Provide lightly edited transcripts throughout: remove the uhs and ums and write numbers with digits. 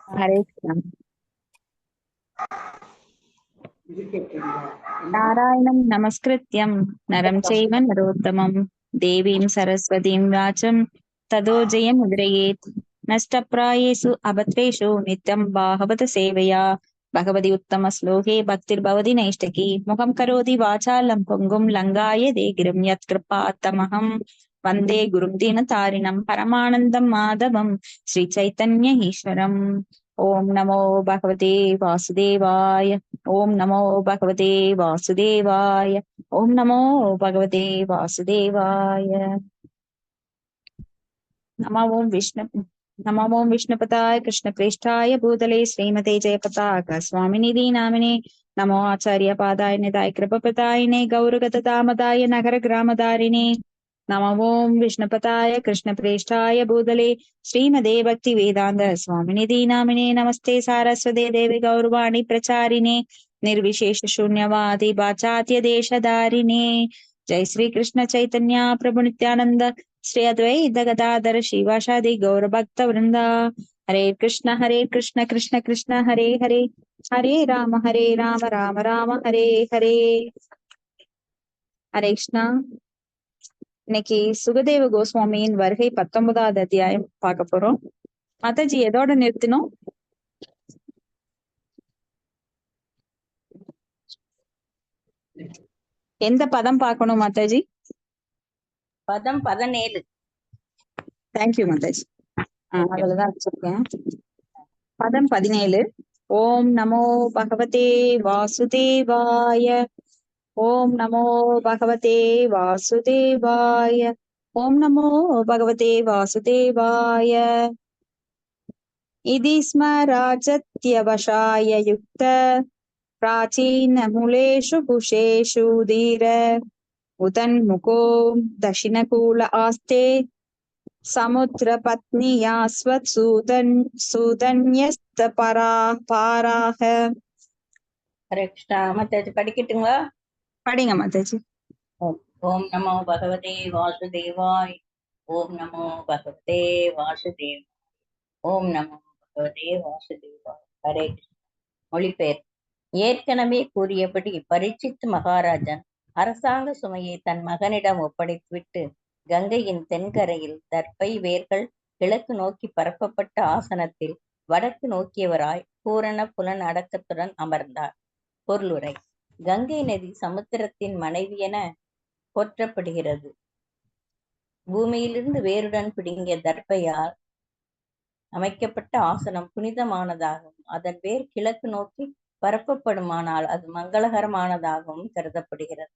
हरे कृष्ण। नारायणं नमस्कृत्यं नरं चैव नरोत्तमं देवीं सरस्वतीं व्याचं ततो जयमुद्रयेत्। नष्टप्रायेषु अभद्रेषु नित्यं बाहवत सेवया भगवति उत्तमश्लोके भक्तिर्भवति नैष्टकी। मुखं करोति वाचालं पुङ्गुं लङ्घाय देगिरिं यत्कृपात्तमहं वन्दे गुरुं दीनतारिणं परमानन्दं माधवं श्रीचैतन्य ईश्वरम्। ओम नमो भगवते वासुदेवाय। ओम नमो भगवते वासुदेवाय। ओम नमो भगवते वासुदेवाय। नमो ओम विष्णुपताय कृष्णप्रेष्ठाय भूतले श्रीमते जयपताक स्वामिनिधि नामिने। नमो आचार्य पादाय निधाय कृपपतायने गौरगततामदाय नगर ग्रामदारिणे। नमो ओम विष्णुपताय कृष्णप्रेष्ठाय भूतले श्रीमदे भक्ति वेदांत स्वामिनिधि नामिने। नमस्ते सारस्वते देवी गौरवाणी प्रचारिणे निर्विशेष शून्यवादी पाश्चात्य देशधारिणे। जय श्री कृष्ण चैतन्य प्रभु नित्यानंद श्री अद्वैत गदाधर शिवासादि गौर भक्त वृंदा। हरे कृष्ण कृष्ण कृष्ण हरे हरे, हरे राम राम राम हरे हरे। हरे कृष्णा। இன்னைக்கு சுகதேவ கோஸ்வாமியின் வருகை 19வது அத்தியாயம் பார்க்க போறோம். மாதாஜி எதோட நிறுத்தினோம்? எந்த பதம் பார்க்கணும் மாதாஜி? பதம் 17. தேங்க்யூ மாதாஜி. அதுலதான் வச்சிருக்கேன். பதம் 17. ஓம் நமோ பகவதே வாசுதேவாய. ஓம் நமோ பகவதே வாசுதேவாய. ஓம் நமோ பகவதே வாசுதேவாய. इति स्म राजत्यवशाय युक्त प्राचीनमूलेषु कुशेषु धीर उदन्मुखो दक्षिणकूल आस्ते समुद्रपत्न्या स्वत्सूदन्यस्तपराः. ஹரே கிருஷ்ணா. மாதாஜி படிக்கட்டுங்களா? படிங்க மாதாஜி. ஓம் நமோ பகவதே வாசுதேவாய். ஓம் நமோ பகவதே வாசுதேவ். ஓம் நமோ பகவதே வாசுதேவாய். ஹரே கிருஷ்ணா. மொழிபெயர். ஏற்கனவே கூறியபடி பரீட்சித் மகாராஜன் அரசாங்க சுமையை தன் மகனிடம் ஒப்படைத்துவிட்டு கங்கையின் தென்கரையில் தர்பை வேர்கள் கிழக்கு நோக்கி பரப்பப்பட்ட ஆசனத்தில் வடக்கு நோக்கியவராய் பூரண புலன் அடக்கத்துடன் அமர்ந்தார். பொருளுரை. கங்கை நதி சமுத்திரத்தின் மனைவி என போற்றப்படுகிறது. பூமியிலிருந்து வேருடன் பிடுங்கிய தர்பையால் அமைக்கப்பட்ட ஆசனம் புனிதமானதாகவும் அதன் வேர் கிழக்கு நோக்கி பரப்பப்படுமானால் அது மங்களகரமானதாகவும் கருதப்படுகிறது.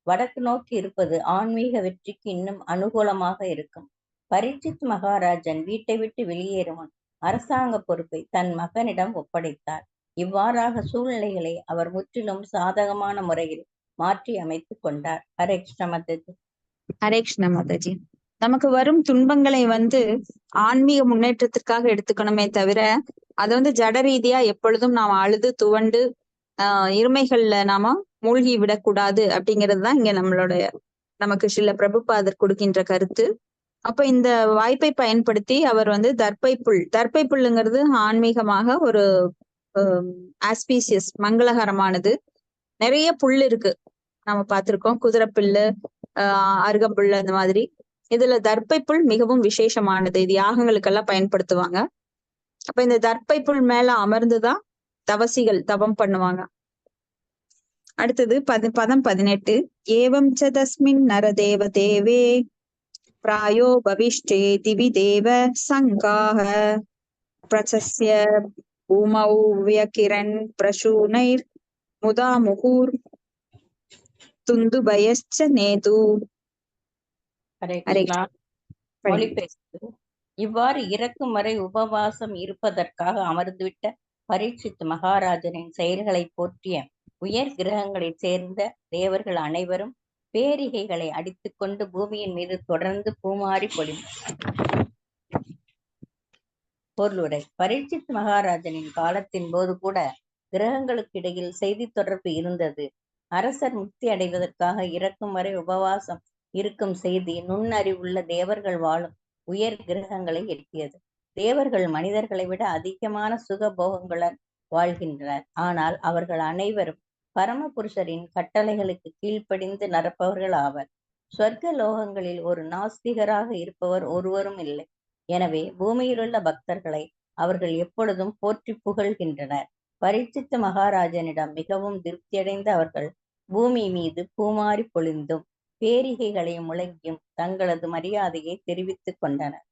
வடக்கு நோக்கி இருப்பது ஆன்மீக வெற்றிக்கு இன்னும் அனுகூலமாக இருக்கும். பரீட்சித் மகாராஜன் வீட்டை விட்டு வெளியேறும் அரசாங்க பொறுப்பை தன் மகனிடம் ஒப்படைத்தார். இவ்வாறாக சூழ்நிலைகளை அவர் முற்றிலும் சாதகமான முறையில் மாற்றி அமைத்துக் கொண்டார். ஹரே கிருஷ்ண மாதாஜி. ஹரே கிருஷ்ண மாதாஜி. நமக்கு வரும் துன்பங்களை ஆன்மீக முன்னேற்றத்திற்காக எடுத்துக்கணுமே தவிர அதை ஜட ரீதியா எப்பொழுதும் நாம் அழுது துவண்டு இருமைகள்ல நாம மூழ்கி விடக்கூடாது அப்படிங்கிறதுதான் இங்க நமக்கு ஸ்ரீல பிரபுபாதர் கொடுக்கின்ற கருத்து. அப்ப இந்த வாய்ப்பை பயன்படுத்தி அவர் தர்பை புல்லுங்கிறது ஆன்மீகமாக ஒரு ஆஸ்பீசியஸ் மங்களகரமானது. நிறைய புல் இருக்கு, நம்ம பார்த்திருக்கோம். குதிரைப்புல்லு, அருகம்புல், அந்த மாதிரி. இதுல தர்பை புல் மிகவும் விசேஷமானது. இது யாகங்களுக்கெல்லாம் பயன்படுத்துவாங்க. அப்ப இந்த தர்பை புல் மேல அமர்ந்துதான் தவசிகள் தவம் பண்ணுவாங்க. அடுத்தது பதம் 18. ஏவம் ச தஸ்மின் நரதேவ தேவே பிராயோ பவிஷ்டே திவி தேவ சங்காஹ பிரசஸ்ய பூமௌ வியகிரன் பிரசூனைர் முதா முகூர் துந்துபயச்ச நேது. ஹரே கிருஷ்ணா. மொழிபெயர்ப்பு. இவ்வாறு இறக்கும் வரை உபவாசம் இருப்பதற்காக அமர்ந்துவிட்ட பரீட்சித் மகாராஜனின் செயல்களை போற்றிய உயர் கிரகங்களைச் சேர்ந்த தேவர்கள் அனைவரும் பேரிகைகளை அடித்துக்கொண்டு பூமியின் மீது தொடர்ந்து பூமாரி பொழிந்தனர். பொருளுரை. பரீட்சித் மகாராஜனின் காலத்தின் போது கூட கிரகங்களுக்கு இடையில் செய்தி தொடர்பு இருந்தது. அரசர் முக்தி அடைவதற்காக இறக்கும் வரை உபவாசம் இருக்கும் செய்தி நுண்ணறிவுள்ள தேவர்கள் வாழும் உயர் கிரகங்களை எட்டியது. தேவர்கள் மனிதர்களை விட அதிகமான சுக போகங்களுடன் வாழ்கின்றனர். ஆனால் அவர்கள் அனைவரும் பரமபுருஷரின் கட்டளைகளுக்கு கீழ்ப்படிந்து நடப்பவர்கள் ஆவர். சொர்க்க லோகங்களில் ஒரு நாஸ்திகராக இருப்பவர் ஒருவரும் இல்லை. எனவே பூமியிலுள்ள பக்தர்களை அவர்கள் எப்பொழுதும் போற்றி புகழ்கின்றனர். பரீட்சித்து மகாராஜனிடம் மிகவும் திருப்தியடைந்த அவர்கள் பூமி மீது பூமாரி பொழிந்தும் பேரிகைகளை முழங்கியும் தங்களது மரியாதையை தெரிவித்துக் கொண்டனர்.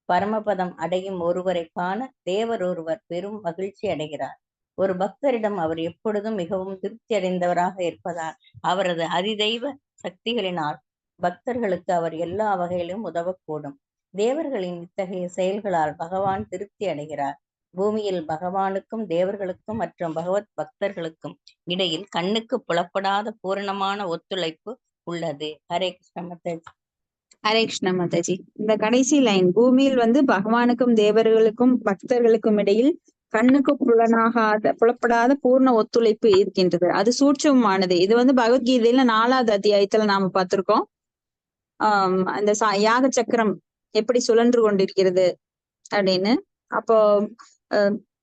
பரமபதம் அடையும் ஒருவரை காண தேவர் ஒருவர் பெரும் மகிழ்ச்சி அடைகிறார். ஒரு பக்தரிடம் அவர் எப்பொழுதும் மிகவும் திருப்தி அடைந்தவராக இருப்பதால் அவரது அதிதெய்வ சக்திகளினால் பக்தர்களுக்கு அவர் எல்லா வகையிலும் உதவக்கூடும். தேவர்களின் இத்தகைய செயல்களால் பகவான் திருப்தி அடைகிறார். பூமியில் பகவானுக்கும் தேவர்களுக்கும் மற்றும் பகவத் பக்தர்களுக்கும் இடையில் கண்ணுக்கு புலப்படாத பூரணமான ஒத்துழைப்பு உள்ளது. ஹரே கிருஷ்ண மாதாஜி. ஹரே கிருஷ்ண மாதாஜி. இந்த கடைசி லைன், பூமியில் பகவானுக்கும் தேவர்களுக்கும் பக்தர்களுக்கும் இடையில் கண்ணுக்கு புலப்படாத பூர்ண ஒத்துழைப்பு இருக்கின்றது. அது சூட்சமானது. இது பகவத்கீதையில 4வது அத்தியாயத்துல நாம பார்த்திருக்கோம். அந்த யாக சக்கரம் எப்படி சுழன்று கொண்டிருக்கிறது அப்படின்னு. அப்போ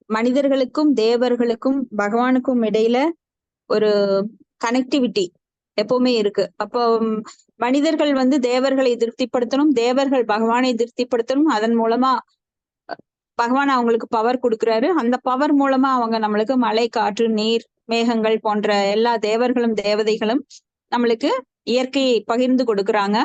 மனிதர்களுக்கும் தேவர்களுக்கும் பகவானுக்கும் இடையில ஒரு கனெக்டிவிட்டி எப்பவுமே இருக்கு. அப்போ மனிதர்கள் தேவர்களை திருப்திப்படுத்தணும், தேவர்கள் பகவானை திருப்திப்படுத்தணும். அதன் மூலமா பகவான் அவங்களுக்கு பவர் கொடுக்குறாரு. அந்த பவர் மூலமா அவங்க நம்மளுக்கு மழை, காற்று, நீர், மேகங்கள் போன்ற எல்லா தேவர்களும் தேவதைகளும் நம்மளுக்கு இயற்கையை பகிர்ந்து கொடுக்குறாங்க.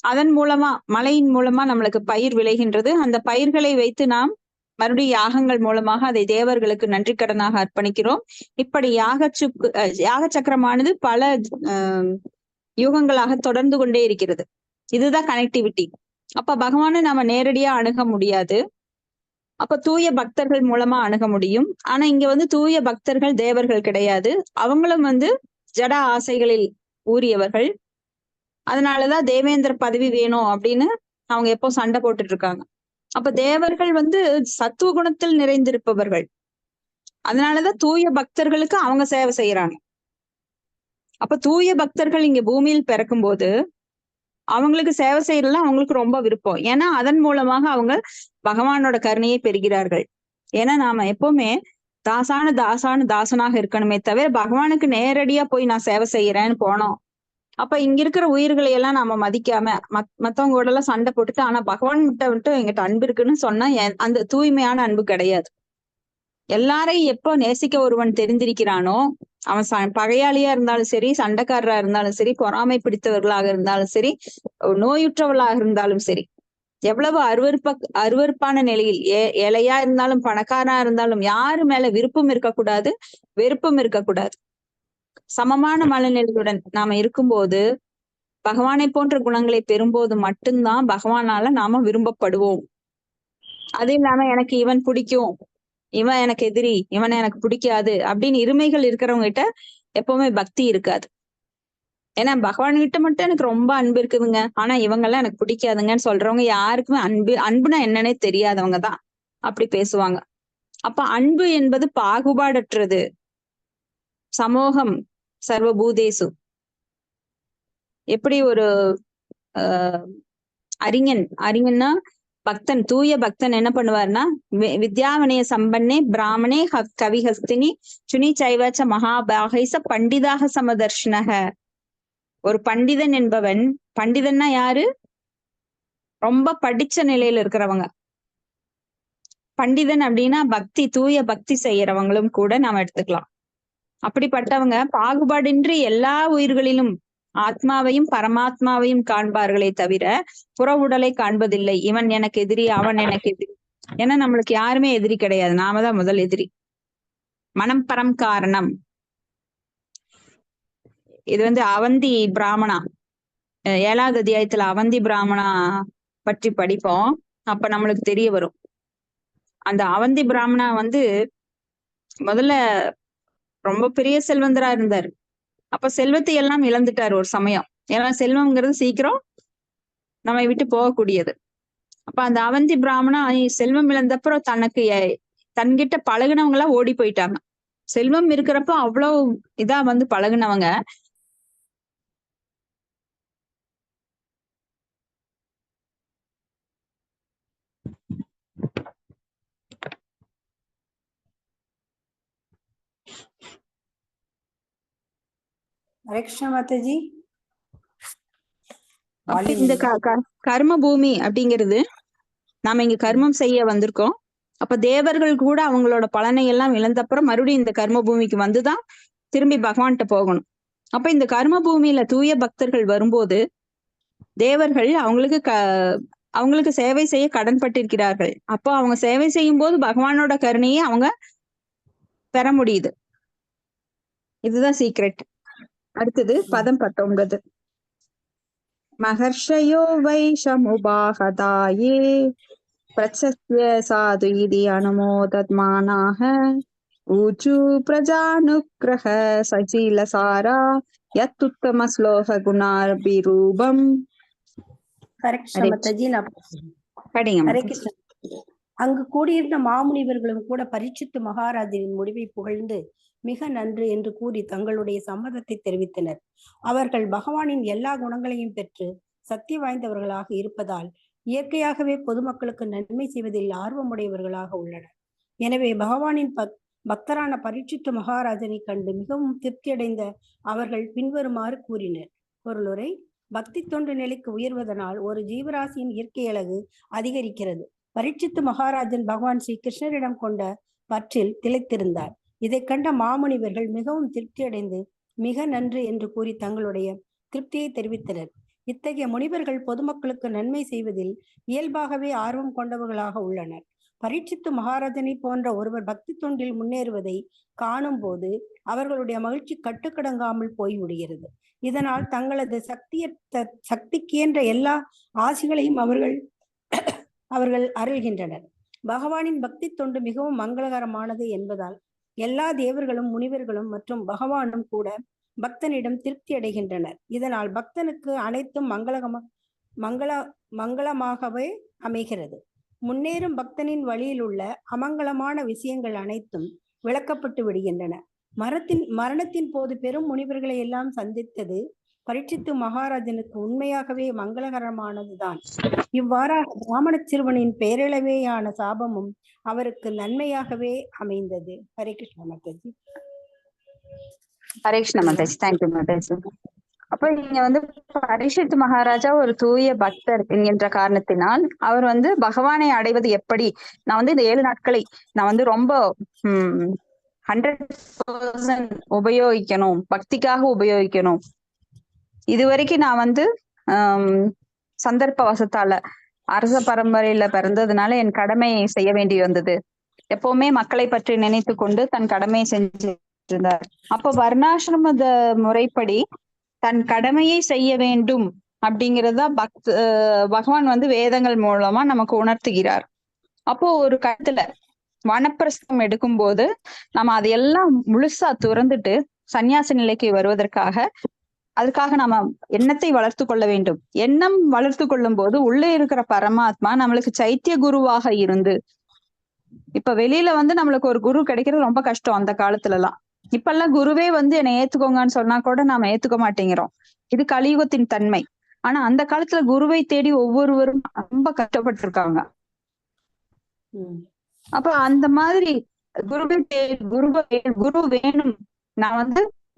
அதன் மூலமா, மழையின் மூலமா நம்மளுக்கு பயிர் விளைகின்றது. அந்த பயிர்களை வைத்து நாம் மறுபடியும் யாகங்கள் மூலமாக அதை தேவர்களுக்கு நன்றி கடனாக அர்ப்பணிக்கிறோம். இப்படி யாக சக்கரமானது பல யுகங்களாக தொடர்ந்து கொண்டே இருக்கிறது. இதுதான் கனெக்டிவிட்டி. அப்ப பகவானை நாம நேரடியா அணுக முடியாது. அப்ப தூய பக்தர்கள் மூலமா அணுக முடியும். ஆனா இங்க தூய பக்தர்கள் தேவர்கள் கிடையாது. அவங்களும் ஜட ஆசைகளில் ஊறியவர்கள். அதனாலதான் தேவேந்திர பதவி வேணும் அப்படின்னு அவங்க எப்போ சண்டை போட்டுட்டு இருக்காங்க. அப்ப தேவர்கள் சத்துவ குணத்தில் நிறைந்திருப்பவர்கள். அதனாலதான் தூய பக்தர்களுக்கு அவங்க சேவை செய்யறாங்க. அப்ப தூய பக்தர்கள் இங்க பூமியில் பிறக்கும் போது அவங்களுக்கு சேவை செய்யறதுல அவங்களுக்கு ரொம்ப விருப்பம். ஏன்னா அதன் மூலமாக அவங்க பகவானோட கருணையை பெறுகிறார்கள். ஏன்னா நாம எப்பவுமே தாசனாக இருக்கணுமே தவிர பகவானுக்கு நேரடியா போய் நான் சேவை செய்யறேன்னு போனோம். அப்ப இங்க இருக்கிற உயிர்களை எல்லாம் நாம மதிக்காம மத்தவங்க கூட எல்லாம் சண்டை போட்டுட்டு, ஆனா பகவான் கிட்ட எங்கிட்ட அன்பு இருக்குன்னு சொன்னா அந்த தூய்மையான அன்பு கிடையாது. எல்லாரையும் எப்போ நேசிக்க ஒருவன் தெரிந்திருக்கிறானோ, அவன் பகையாளியா இருந்தாலும் சரி, சண்டைக்காரரா இருந்தாலும் சரி, பொறாமை பிடித்தவர்களாக இருந்தாலும் சரி, நோயுற்றவர்களாக இருந்தாலும் சரி, எவ்வளவு அருவருப்பான நிலையில் ஏழையா இருந்தாலும் பணக்காரனா இருந்தாலும் யாரு மேல விருப்பம் இருக்கக்கூடாது, வெறுப்பும் இருக்கக்கூடாது. சமமான மனநிலையுடன் நாம இருக்கும்போது பகவானை போன்ற குணங்களை பெறும்போது மட்டும்தான் பகவானால நாம விரும்பப்படுவோம். அது இல்லாம எனக்கு இவன் பிடிக்கும், இவன் எனக்கு எதிரி, இவன் எனக்கு பிடிக்காது அப்படின்னு இருமைகள் இருக்கிறவங்க கிட்ட எப்பவுமே பக்தி இருக்காது. ஏன்னா பகவான் கிட்ட மட்டும் எனக்கு ரொம்ப அன்பு இருக்குதுங்க, ஆனா இவங்க எல்லாம் எனக்கு பிடிக்காதுங்கன்னு சொல்றவங்க யாருக்குமே அன்புனா என்னன்னே தெரியாதவங்க தான் அப்படி பேசுவாங்க. அப்ப அன்பு என்பது பாகுபாடற்றது. சமூகம் சர்வபூதேசு. எப்படி ஒரு அறிஞன்னா பக்தன், தூய பக்தன் என்ன பண்ணுவார்னா, வித்யாவனய சம்பன்னே பிராமணே கவிஹஸ்தினி சுனி சைவச்ச மகாபாகைச பண்டிதாக சமதர்ஷனக. ஒரு பண்டிதன் என்பவன், பண்டிதன்னா யாரு? ரொம்ப படிச்ச நிலையில இருக்கிறவங்க. பண்டிதன் அப்படின்னா பக்தி, தூய பக்தி செய்யறவங்களும் கூட நாம எடுத்துக்கலாம். அப்படிப்பட்டவங்க பாகுபாடின்றி எல்லா உயிர்களிலும் ஆத்மாவையும் பரமாத்மாவையும் காண்பார்களே தவிர புற உடலை காண்பதில்லை. இவன் எனக்கு எதிரி, அவன் எனக்கு எதிரி. ஏன்னா நம்மளுக்கு யாருமே எதிரி கிடையாது, நாம தான் முதல் எதிரி. மனம் பரம் காரணம். இது அவந்தி பிராமணா, 7வது அத்தியாயத்துல அவந்தி பிராமணா பற்றி படிப்போம். அப்ப நம்மளுக்கு தெரிய வரும். அந்த அவந்தி பிராமணா முதல்ல ரொம்ப பெரிய செல்வந்தரா இருந்தாரு. அப்ப செல்வத்தை எல்லாம் இழந்துட்டாரு ஒரு சமயம். ஏன்னா செல்வம்ங்கிறது சீக்கிரம் நம்மை விட்டு போகக்கூடியது. அப்ப அந்த அவந்தி பிராமணா செல்வம் இழந்தப்புறம் தன்கிட்ட பழகுனவங்க எல்லாம் ஓடி போயிட்டாங்க. செல்வம் இருக்கிறப்ப அவ்வளவு இதா பழகுனவங்க ஹரே கிருஷ்ணா மாதாஜி. அப்ப இந்த கர்ம பூமி அப்படிங்கிறது நாம இங்க கர்மம் செய்ய வந்திருக்கோம். அப்ப தேவர்கள் கூட அவங்களோட பலனை எல்லாம் இழந்தப்புறம் மறுபடியும் இந்த கர்ம பூமிக்கு வந்துதான் திரும்பி பகவான்கிட்ட போகணும். அப்ப இந்த கர்ம பூமியில தூய பக்தர்கள் வரும்போது தேவர்கள் அவங்களுக்கு சேவை செய்ய கடன் பட்டிருக்கிறார்கள். அப்போ அவங்க சேவை செய்யும் போது பகவானோட கருணையை அவங்க பெற முடியுது. இதுதான் சீக்ரெட். அடுத்தது பதம் 19. மகர்ஷயோ வைஷமுபாகதாயே பிரச்சஸ்ய சாது இதி அனுமோதத்மானாஹ ஊச்சு பிரஜானுக்ரஹ சசீலசாரா யத்துத்தம ஸ்லோக குணாபிரூபம். ஹரே கிருஷ்ணா மாதாஜி. படிங்க. ஹரே கிருஷ்ணா. அங்கு கூடியிருந்த மாமுனிவர்களும் கூட பரீட்சித்து மகாராஜனின் முடிவை புகழ்ந்து மிக நன்று என்று கூறி தங்களுடைய சம்மதத்தை தெரிவித்தனர். அவர்கள் பகவானின் எல்லா குணங்களையும் பெற்று சக்தி வாய்ந்தவர்களாக இருப்பதால் இயற்கையாகவே பொதுமக்களுக்கு நன்மை செய்வதில் ஆர்வமுடையவர்களாக உள்ளனர். எனவே பகவானின் பக்தரான பரீட்சித்து மகாராஜனை கண்டு மிகவும் திருப்தியடைந்த அவர்கள் பின்வருமாறு கூறினர். பொருளுரை: பக்தி தொண்டு நிலைக்கு உயர்வதனால் ஒரு ஜீவராசியின் இயற்கை அழகு அதிகரிக்கிறது. பரீட்சித்து மகாராஜன் பகவான் ஸ்ரீ கிருஷ்ணரிடம் கொண்ட பற்றில் திளைத்திருந்தார். இதை கண்ட மாமுனிவர்கள் மிகவும் திருப்தியடைந்து மிக நன்று என்று கூறி தங்களுடைய திருப்தியை தெரிவித்தனர். இத்தகைய முனிவர்கள் பொதுமக்களுக்கு நன்மை செய்வதில் இயல்பாகவே ஆர்வம் கொண்டவர்களாக உள்ளனர். பரீட்சித்து மகாராஜனை போன்ற ஒருவர் பக்தி தொண்டில் முன்னேறுவதை காணும் போது அவர்களுடைய மகிழ்ச்சி கட்டுக்கடங்காமல் போய்விடுகிறது. இதனால் தங்களது சக்திக்கேன்ற எல்லா ஆசிகளையும் அவர்கள் அருள்கின்றனர். பகவானின் பக்தி தொண்டு மிகவும் மங்களகரமானது என்பதால் எல்லா தேவர்களும் முனிவர்களும் மற்றும் பகவானும் கூட பக்தனிடம் திருப்தி அடைகின்றனர். இதனால் பக்தனுக்கு அனைத்தும் மங்களமாகவே அமைகிறது. முன்னேறும் பக்தனின் வழியில் உள்ள அமங்கலமான விஷயங்கள் அனைத்தும் விளக்கப்பட்டு விடுகின்றன. மரணத்தின் போது பெரும் முனிவர்களை எல்லாம் சந்தித்தது பரீட்சித்து மகாராஜனுக்கு உண்மையாகவே மங்களகரமானதுதான். இவ்வாறாக பிராமண சிறுவனின் பேரளவேயான சாபமும் அவருக்கு நன்மையாகவே அமைந்தது. ஹரே கிருஷ்ண மாதாஜி. ஹரே கிருஷ்ண மாதாஜி. தேங்க்யூ மாதாஜி. அப்ப இங்க பரீட்சித்து மகாராஜா ஒரு தூய பக்தர் என்கின்ற காரணத்தினால் அவர் பகவானை அடைவது எப்படி, நான் இந்த 7 நாட்களை நான் ரொம்ப 100% உபயோகிக்கணும், பக்திக்காக உபயோகிக்கணும். இதுவரைக்கும் நான் சந்தர்ப்ப வசத்தால அரச பரம்பரையில பிறந்ததுனால என் கடமையை செய்ய வேண்டி வந்தது. எப்பவுமே மக்களை பற்றி நினைத்து கொண்டு தன் கடமையை செஞ்சு இருந்தார். அப்ப வர்ணாசிரம முறைப்படி தன் கடமையை செய்ய வேண்டும் அப்படிங்கிறதா பகவான் வேதங்கள் மூலமா நமக்கு உணர்த்துகிறார். அப்போ ஒரு கட்டத்துல வனப்பிரஸ்தம் எடுக்கும் போது நம்ம அதையெல்லாம் முழுசா துறந்துட்டு சன்னியாச நிலைக்கு வருவதற்காக அதுக்காக நம்ம எண்ணத்தை வளர்த்து கொள்ள வேண்டும். எண்ணம் வளர்த்து கொள்ளும் போது உள்ளே இருக்கிற பரமாத்மா நம்மளுக்கு சைத்திய குருவாக இருந்து, இப்ப வெளியில நம்மளுக்கு ஒரு குரு கிடைக்கிறது ரொம்ப கஷ்டம் அந்த காலத்துல எல்லாம். இப்ப எல்லாம் குருவே என்னை ஏத்துக்கோங்கன்னு சொன்னா கூட நாம ஏத்துக்க மாட்டேங்கிறோம். இது கலியுகத்தின் தன்மை. ஆனா அந்த காலத்துல குருவை தேடி ஒவ்வொருவரும் ரொம்ப கஷ்டப்பட்டு இருக்காங்க. அப்ப அந்த மாதிரி குரு வேணும், நான்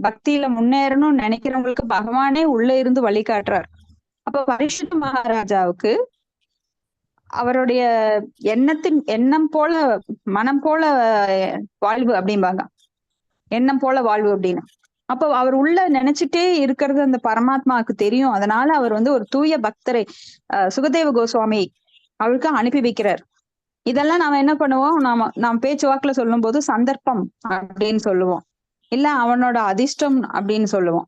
பக்தியில முன்னேறணும்னு நினைக்கிறவங்களுக்கு பகவானே உள்ள இருந்து வழிகாட்டுறார். அப்ப பரீட்சித்து மகாராஜாவுக்கு அவருடைய எண்ணம் போல மனம் போல வாழ்வு அப்படிம்பாங்க, எண்ணம் போல வாழ்வு அப்படின்னு. அப்ப அவர் உள்ள நினைச்சிட்டே இருக்கிறது அந்த பரமாத்மாவுக்கு தெரியும். அதனால அவர் ஒரு தூய பக்தரை சுகதேவ கோஸ்வாமி அவருக்கு அனுப்பி வைக்கிறார். இதெல்லாம் நாம என்ன பண்ணுவோம், நாம் பேச்சுவாக்குல சொல்லும் போது சந்தர்ப்பம் அப்படின்னு சொல்லுவோம், இல்ல அவனோட அதிர்ஷ்டம் அப்படின்னு சொல்லுவோம்.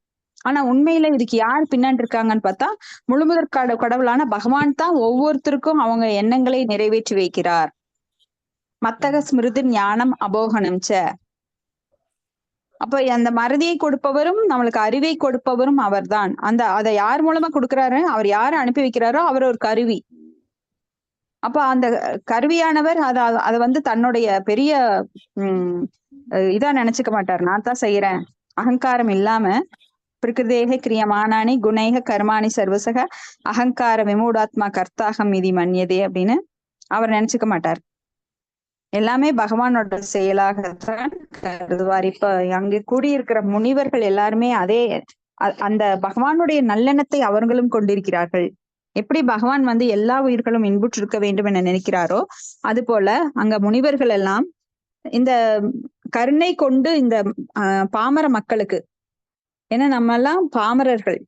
ஆனா உண்மையில இதுக்கு யார் பின்னாடி இருக்காங்கன்னு பார்த்தா முழுமுதற் கடவுளான பகவான் தான் ஒவ்வொருத்தருக்கும் அவங்க எண்ணங்களை நிறைவேற்றி வைக்கிறார். மத்தக ஸ்மிருதி ஞானம் அபோகனம் ச. அப்ப அந்த மறதியை கொடுப்பவரும் நம்மளுக்கு அறிவை கொடுப்பவரும் அவர்தான். அதை யார் மூலமா கொடுக்கிறாரு, அவர் யாரை அனுப்பி வைக்கிறாரோ அவர் ஒரு கருவி. அப்ப அந்த கருவியானவர் அதை தன்னுடைய பெரிய இதா நினைச்சுக்க மாட்டார். நான் தான் செய்யறேன் அகங்காரம் இல்லாம பிரகிருதேக கிரியமானானி குணைக கர்மாணி சர்வசக அகங்கார விமூடாத்மா கர்த்தாகம் மிதி மன்யதே அப்படின்னு அவர் நினைச்சுக்க மாட்டார். எல்லாமே பகவானோட செயலாகத்தான் கருதுவார். இப்ப அங்கு கூடியிருக்கிற முனிவர்கள் எல்லாருமே அதே அந்த பகவானுடைய நல்லெண்ணத்தை அவர்களும் கொண்டிருக்கிறார்கள். எப்படி பகவான் எல்லா உயிர்களும் இன்புற்றிருக்க வேண்டும் என நினைக்கிறாரோ அது போல அங்க முனிவர்கள் எல்லாம் இந்த கருணை கொண்டு இந்த பாமர மக்களுக்கு, ஏன்னா நம்ம எல்லாம் பாமரர்கள்,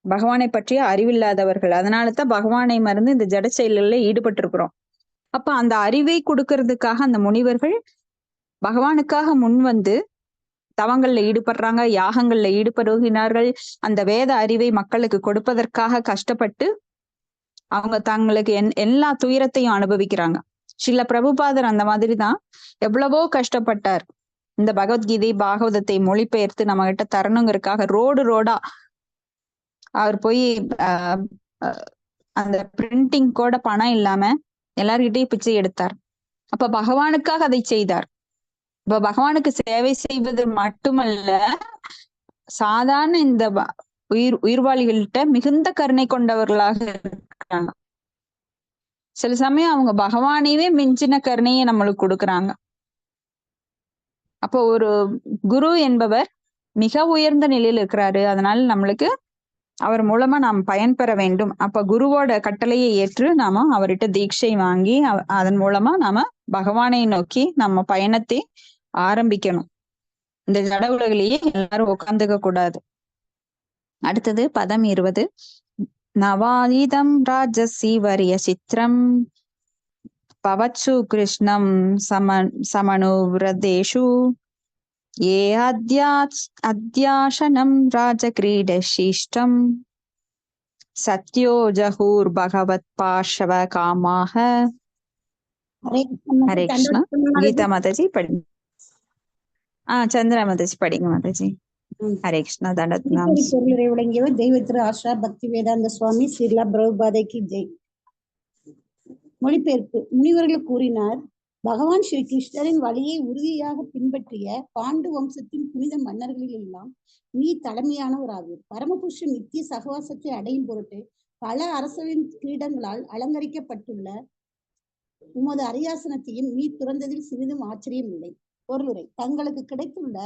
பகவானை பற்றிய அறிவில்லாதவர்கள், அதனாலதான் பகவானை மறந்து இந்த ஜட செயல்களில் ஈடுபட்டு இருக்கிறோம். அப்ப அந்த அறிவை கொடுக்கறதுக்காக அந்த முனிவர்கள் பகவானுக்காக முன் வந்து தவங்கள்ல ஈடுபடுறாங்க, யாகங்கள்ல ஈடுபடுகிறார்கள். அந்த வேத அறிவை மக்களுக்கு கொடுப்பதற்காக கஷ்டப்பட்டு அவங்க தங்களுக்கு எல்லா துயரத்தையும் அனுபவிக்கிறாங்க. ஸ்ரீல பிரபுபாதர் அந்த மாதிரிதான் எவ்வளவோ கஷ்டப்பட்டார். இந்த பகவத்கீதை பாகவதத்தை மொழிபெயர்த்து நம்ம கிட்ட தரணுங்கிறதுக்காக ரோடா அவர் போய் அந்த பிரிண்டிங் கூட பணம் இல்லாம எல்லார்கிட்டையும் பிச்சை எடுத்தார். அப்ப பகவானுக்காக அதை செய்தார். இப்ப பகவானுக்கு சேவை செய்வது மட்டுமல்ல, சாதாரண இந்த உயிர்வாளிகள்கிட்ட மிகுந்த கருணை கொண்டவர்களாக இருக்காங்க. சில சமயம் அவங்க பகவானையே மிஞ்சின கருணையை நம்மளுக்கு கொடுக்குறாங்க. அப்போ ஒரு குரு என்பவர் மிக உயர்ந்த நிலையில் இருக்கிறாரு. அதனால நம்மளுக்கு அவர் மூலமா நாம் பயன்பெற வேண்டும். அப்ப குருவோட கட்டளையை ஏற்று நாம அவர்கிட்ட தீட்சை வாங்கி அதன் மூலமா நாம பகவானை நோக்கி நம்ம பயணத்தை ஆரம்பிக்கணும். இந்த ஜட உலகிலேயே எல்லாரும் உட்கார்ந்துக்க கூடாது. அடுத்தது பதம் 20. நவாதீதம் ராஜசி வரிய சித்திரம் பவச்சு கிருஷ்ணம் சமனுவிரதேஷு ஏ அத்யாசனம் ராஜகிரீடசிஷ்டம் சத்யோ ஜஹூர் பகவத் பார்ஷவ காமாக. ஹரே கிருஷ்ணா. கீதா மாதாஜி படிங்க. சந்திரா மாதாஜி படிங்க மாதாஜி. ஹரே கிருஷ்ணா. பொருளுரை வழங்கியவர் தெய்வ திரு ஆஷா பக்தி வேதாந்த சுவாமி ஸ்ரீலா பிரபுபாதைக்கு ஜெய். மொழிபெயர்ப்பு. முனிவர்கள் கூறினார், பகவான் ஸ்ரீ கிருஷ்ணரின் வழியை உறுதியாக பின்பற்றிய பாண்டு வம்சத்தின் புனித மன்னர்களில் எல்லாம் நீ தலைமையானவராகும். பரமபுருஷன் நித்திய சகவாசத்தை அடையும் பொருட்டு பல அரசரின் கிரீடங்களால் அலங்கரிக்கப்பட்டுள்ள உமது அரியாசனத்தையும் நீ துறந்ததில் சிறிதும் ஆச்சரியம் இல்லை. பொருளுரை. தங்களுக்கு கிடைத்துள்ள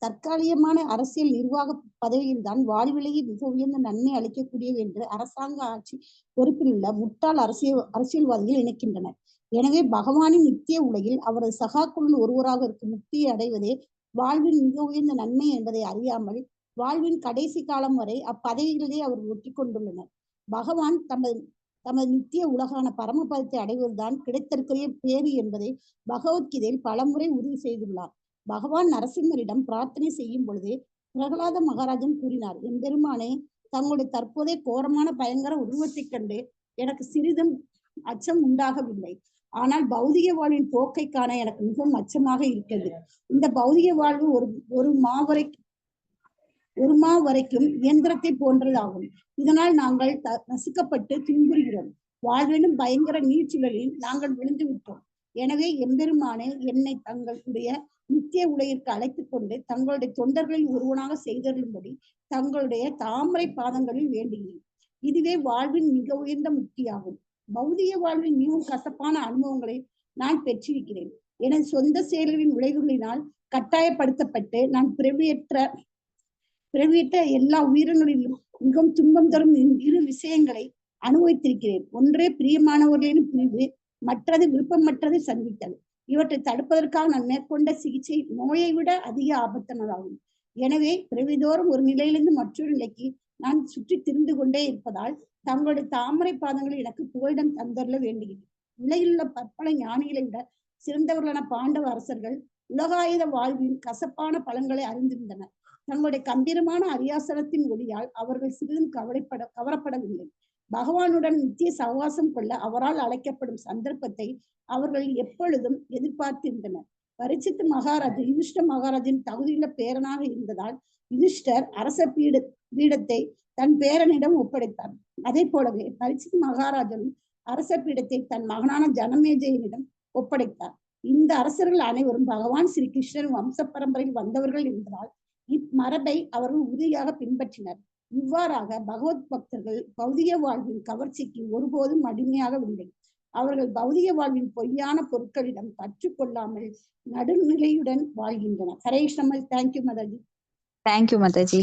தற்காலிகமான அரசியல் நிர்வாக பதவியில் தான் வாழ்விலேயே மிக உயர்ந்த நன்மை அளிக்கக்கூடியது என்று அரசாங்க ஆட்சி பொறுப்பில் உள்ள முட்டாள் அரசியல்வாதிகள் நினைக்கின்றனர். எனவே பகவானின் நித்திய உலகில் அவரது சகாக்களுள் ஒருவராக இருக்கும் முக்தியை அடைவதே வாழ்வின் மிக உயர்ந்த நன்மை என்பதை அறியாமல் வாழ்வின் கடைசி காலம் வரை அப்பதவிகளிலே அவர்கள் ஒட்டி கொண்டுள்ளனர். பகவான் தமது நித்திய உலகான பரமபதத்தை அடைவதுதான் கிடைத்திருக்கிற பேறு என்பதை பகவத்கீதையில் பலமுறை உறுதி செய்துள்ளார். பகவான் நரசிம்மரிடம் பிரார்த்தனை செய்யும் பொழுது பிரகலாத மகாராஜன் கூறினார், எம்பெருமானே, தங்களுடைய தற்போதைய கோரமான பயங்கர உருவத்தைக் கண்டு எனக்கு சிறிதும் அச்சம் உண்டாகவில்லை. ஆனால் பௌதிக வாழ்வின் போக்கை காண எனக்கு மிகவும் அச்சமாக இருக்கிறது. இந்த பௌதிக வாழ்வு ஒரு மா வரைக்கும் இயந்திரத்தை போன்றதாகும். இதனால் நாங்கள் நசுக்கப்பட்டு துன்புறுகிறோம். வாழ்வினும் பயங்கர நீர்ச்சுழலில் நாங்கள் விழுந்து விட்டோம். எனவே எம்பெருமானே, என்னை தங்களுடைய நித்திய உலகிற்கு அழைத்துக் கொண்டு தங்களுடைய தொண்டர்களில் ஒருவனாக செய்தருளும்படி தங்களுடைய தாமரை பாதங்களில் வேண்டுகிறேன். இதுவே வாழ்வின் மிக உயர்ந்த முக்தியாகும். பௌதிக வாழ்வின் மிகவும் கசப்பான அனுபவங்களை நான் பெற்றிருக்கிறேன். எனது சொந்த செயல்களின் விளைவுகளினால் கட்டாயப்படுத்தப்பட்டு நான் பிறவியற்ற எல்லா உயிரினங்களிலும் மிகவும் துன்பம் தரும் இரு விஷயங்களை அனுபவித்திருக்கிறேன். ஒன்றே பிரியமானவர்களின் பிரிவு, மற்றது விருப்பமற்றது சந்தித்தல். இவற்றை தடுப்பதற்காக நான் மேற்கொண்ட சிகிச்சை நோயை விட அதிக ஆபத்தானதாகும். எனவே பிறவிதோறும் ஒரு நிலையிலிருந்து மற்றொரு நிலைக்கு நான் சுற்றி திரிந்து கொண்டே இருப்பதால் தங்களுடைய தாமரை பாதங்களை எனக்கு புகலிடம் தந்தருள வேண்டுகிறேன். உலகிலுள்ள பற்பல ஞானிகளை விட சிறந்தவர்களான பாண்டவ அரசர்கள் உலகாயுத வாழ்வின் கசப்பான பலன்களை அறிந்திருந்தனர். தங்களுடைய கம்பீரமான அரியாசனத்தின் ஒளியால் அவர்கள் சிறிதும் கவரப்படவில்லை. பகவானுடன் நித்திய சகவாசம் கொள்ள அவரால் அழைக்கப்படும் சந்தர்ப்பத்தை அவர்கள் எப்பொழுதும் எதிர்பார்த்திருந்தனர். பரீட்சித் மகாராஜ் யுதிஷ்டர் மகாராஜின் தகுதியுள்ள பேரனாக இருந்ததால் யுதிஷ்டர் அரச பீடத்தை தன் பேரனிடம் ஒப்படைத்தார். அதே போலவே பரீட்சித் மகாராஜனும் அரச பீடத்தை தன் மகனான ஜனமேஜயனிடம் ஒப்படைத்தார். இந்த அரசர்கள் அனைவரும் பகவான் ஸ்ரீ கிருஷ்ணன் வம்ச பரம்பரையில் வந்தவர்கள் என்பதால் இம்மரபை அவர்கள் உறுதியாக பின்பற்றினர். இவ்வாறாக பகவத் பக்தர்கள் பௌதிக வாழ்வின் கவர்ச்சிக்கு ஒருபோதும் அடிமையாகவில்லை. அவர்கள் பௌதிக வாழ்வின் பொய்யான பொருட்களிடம் கற்றுக்கொள்ளாமல் நடுநிலையுடன் வாழ்கின்றனர். ஹரே கிருஷ்ணா. தேங்க்யூ மாதாஜி. தேங்க்யூ மாதாஜி.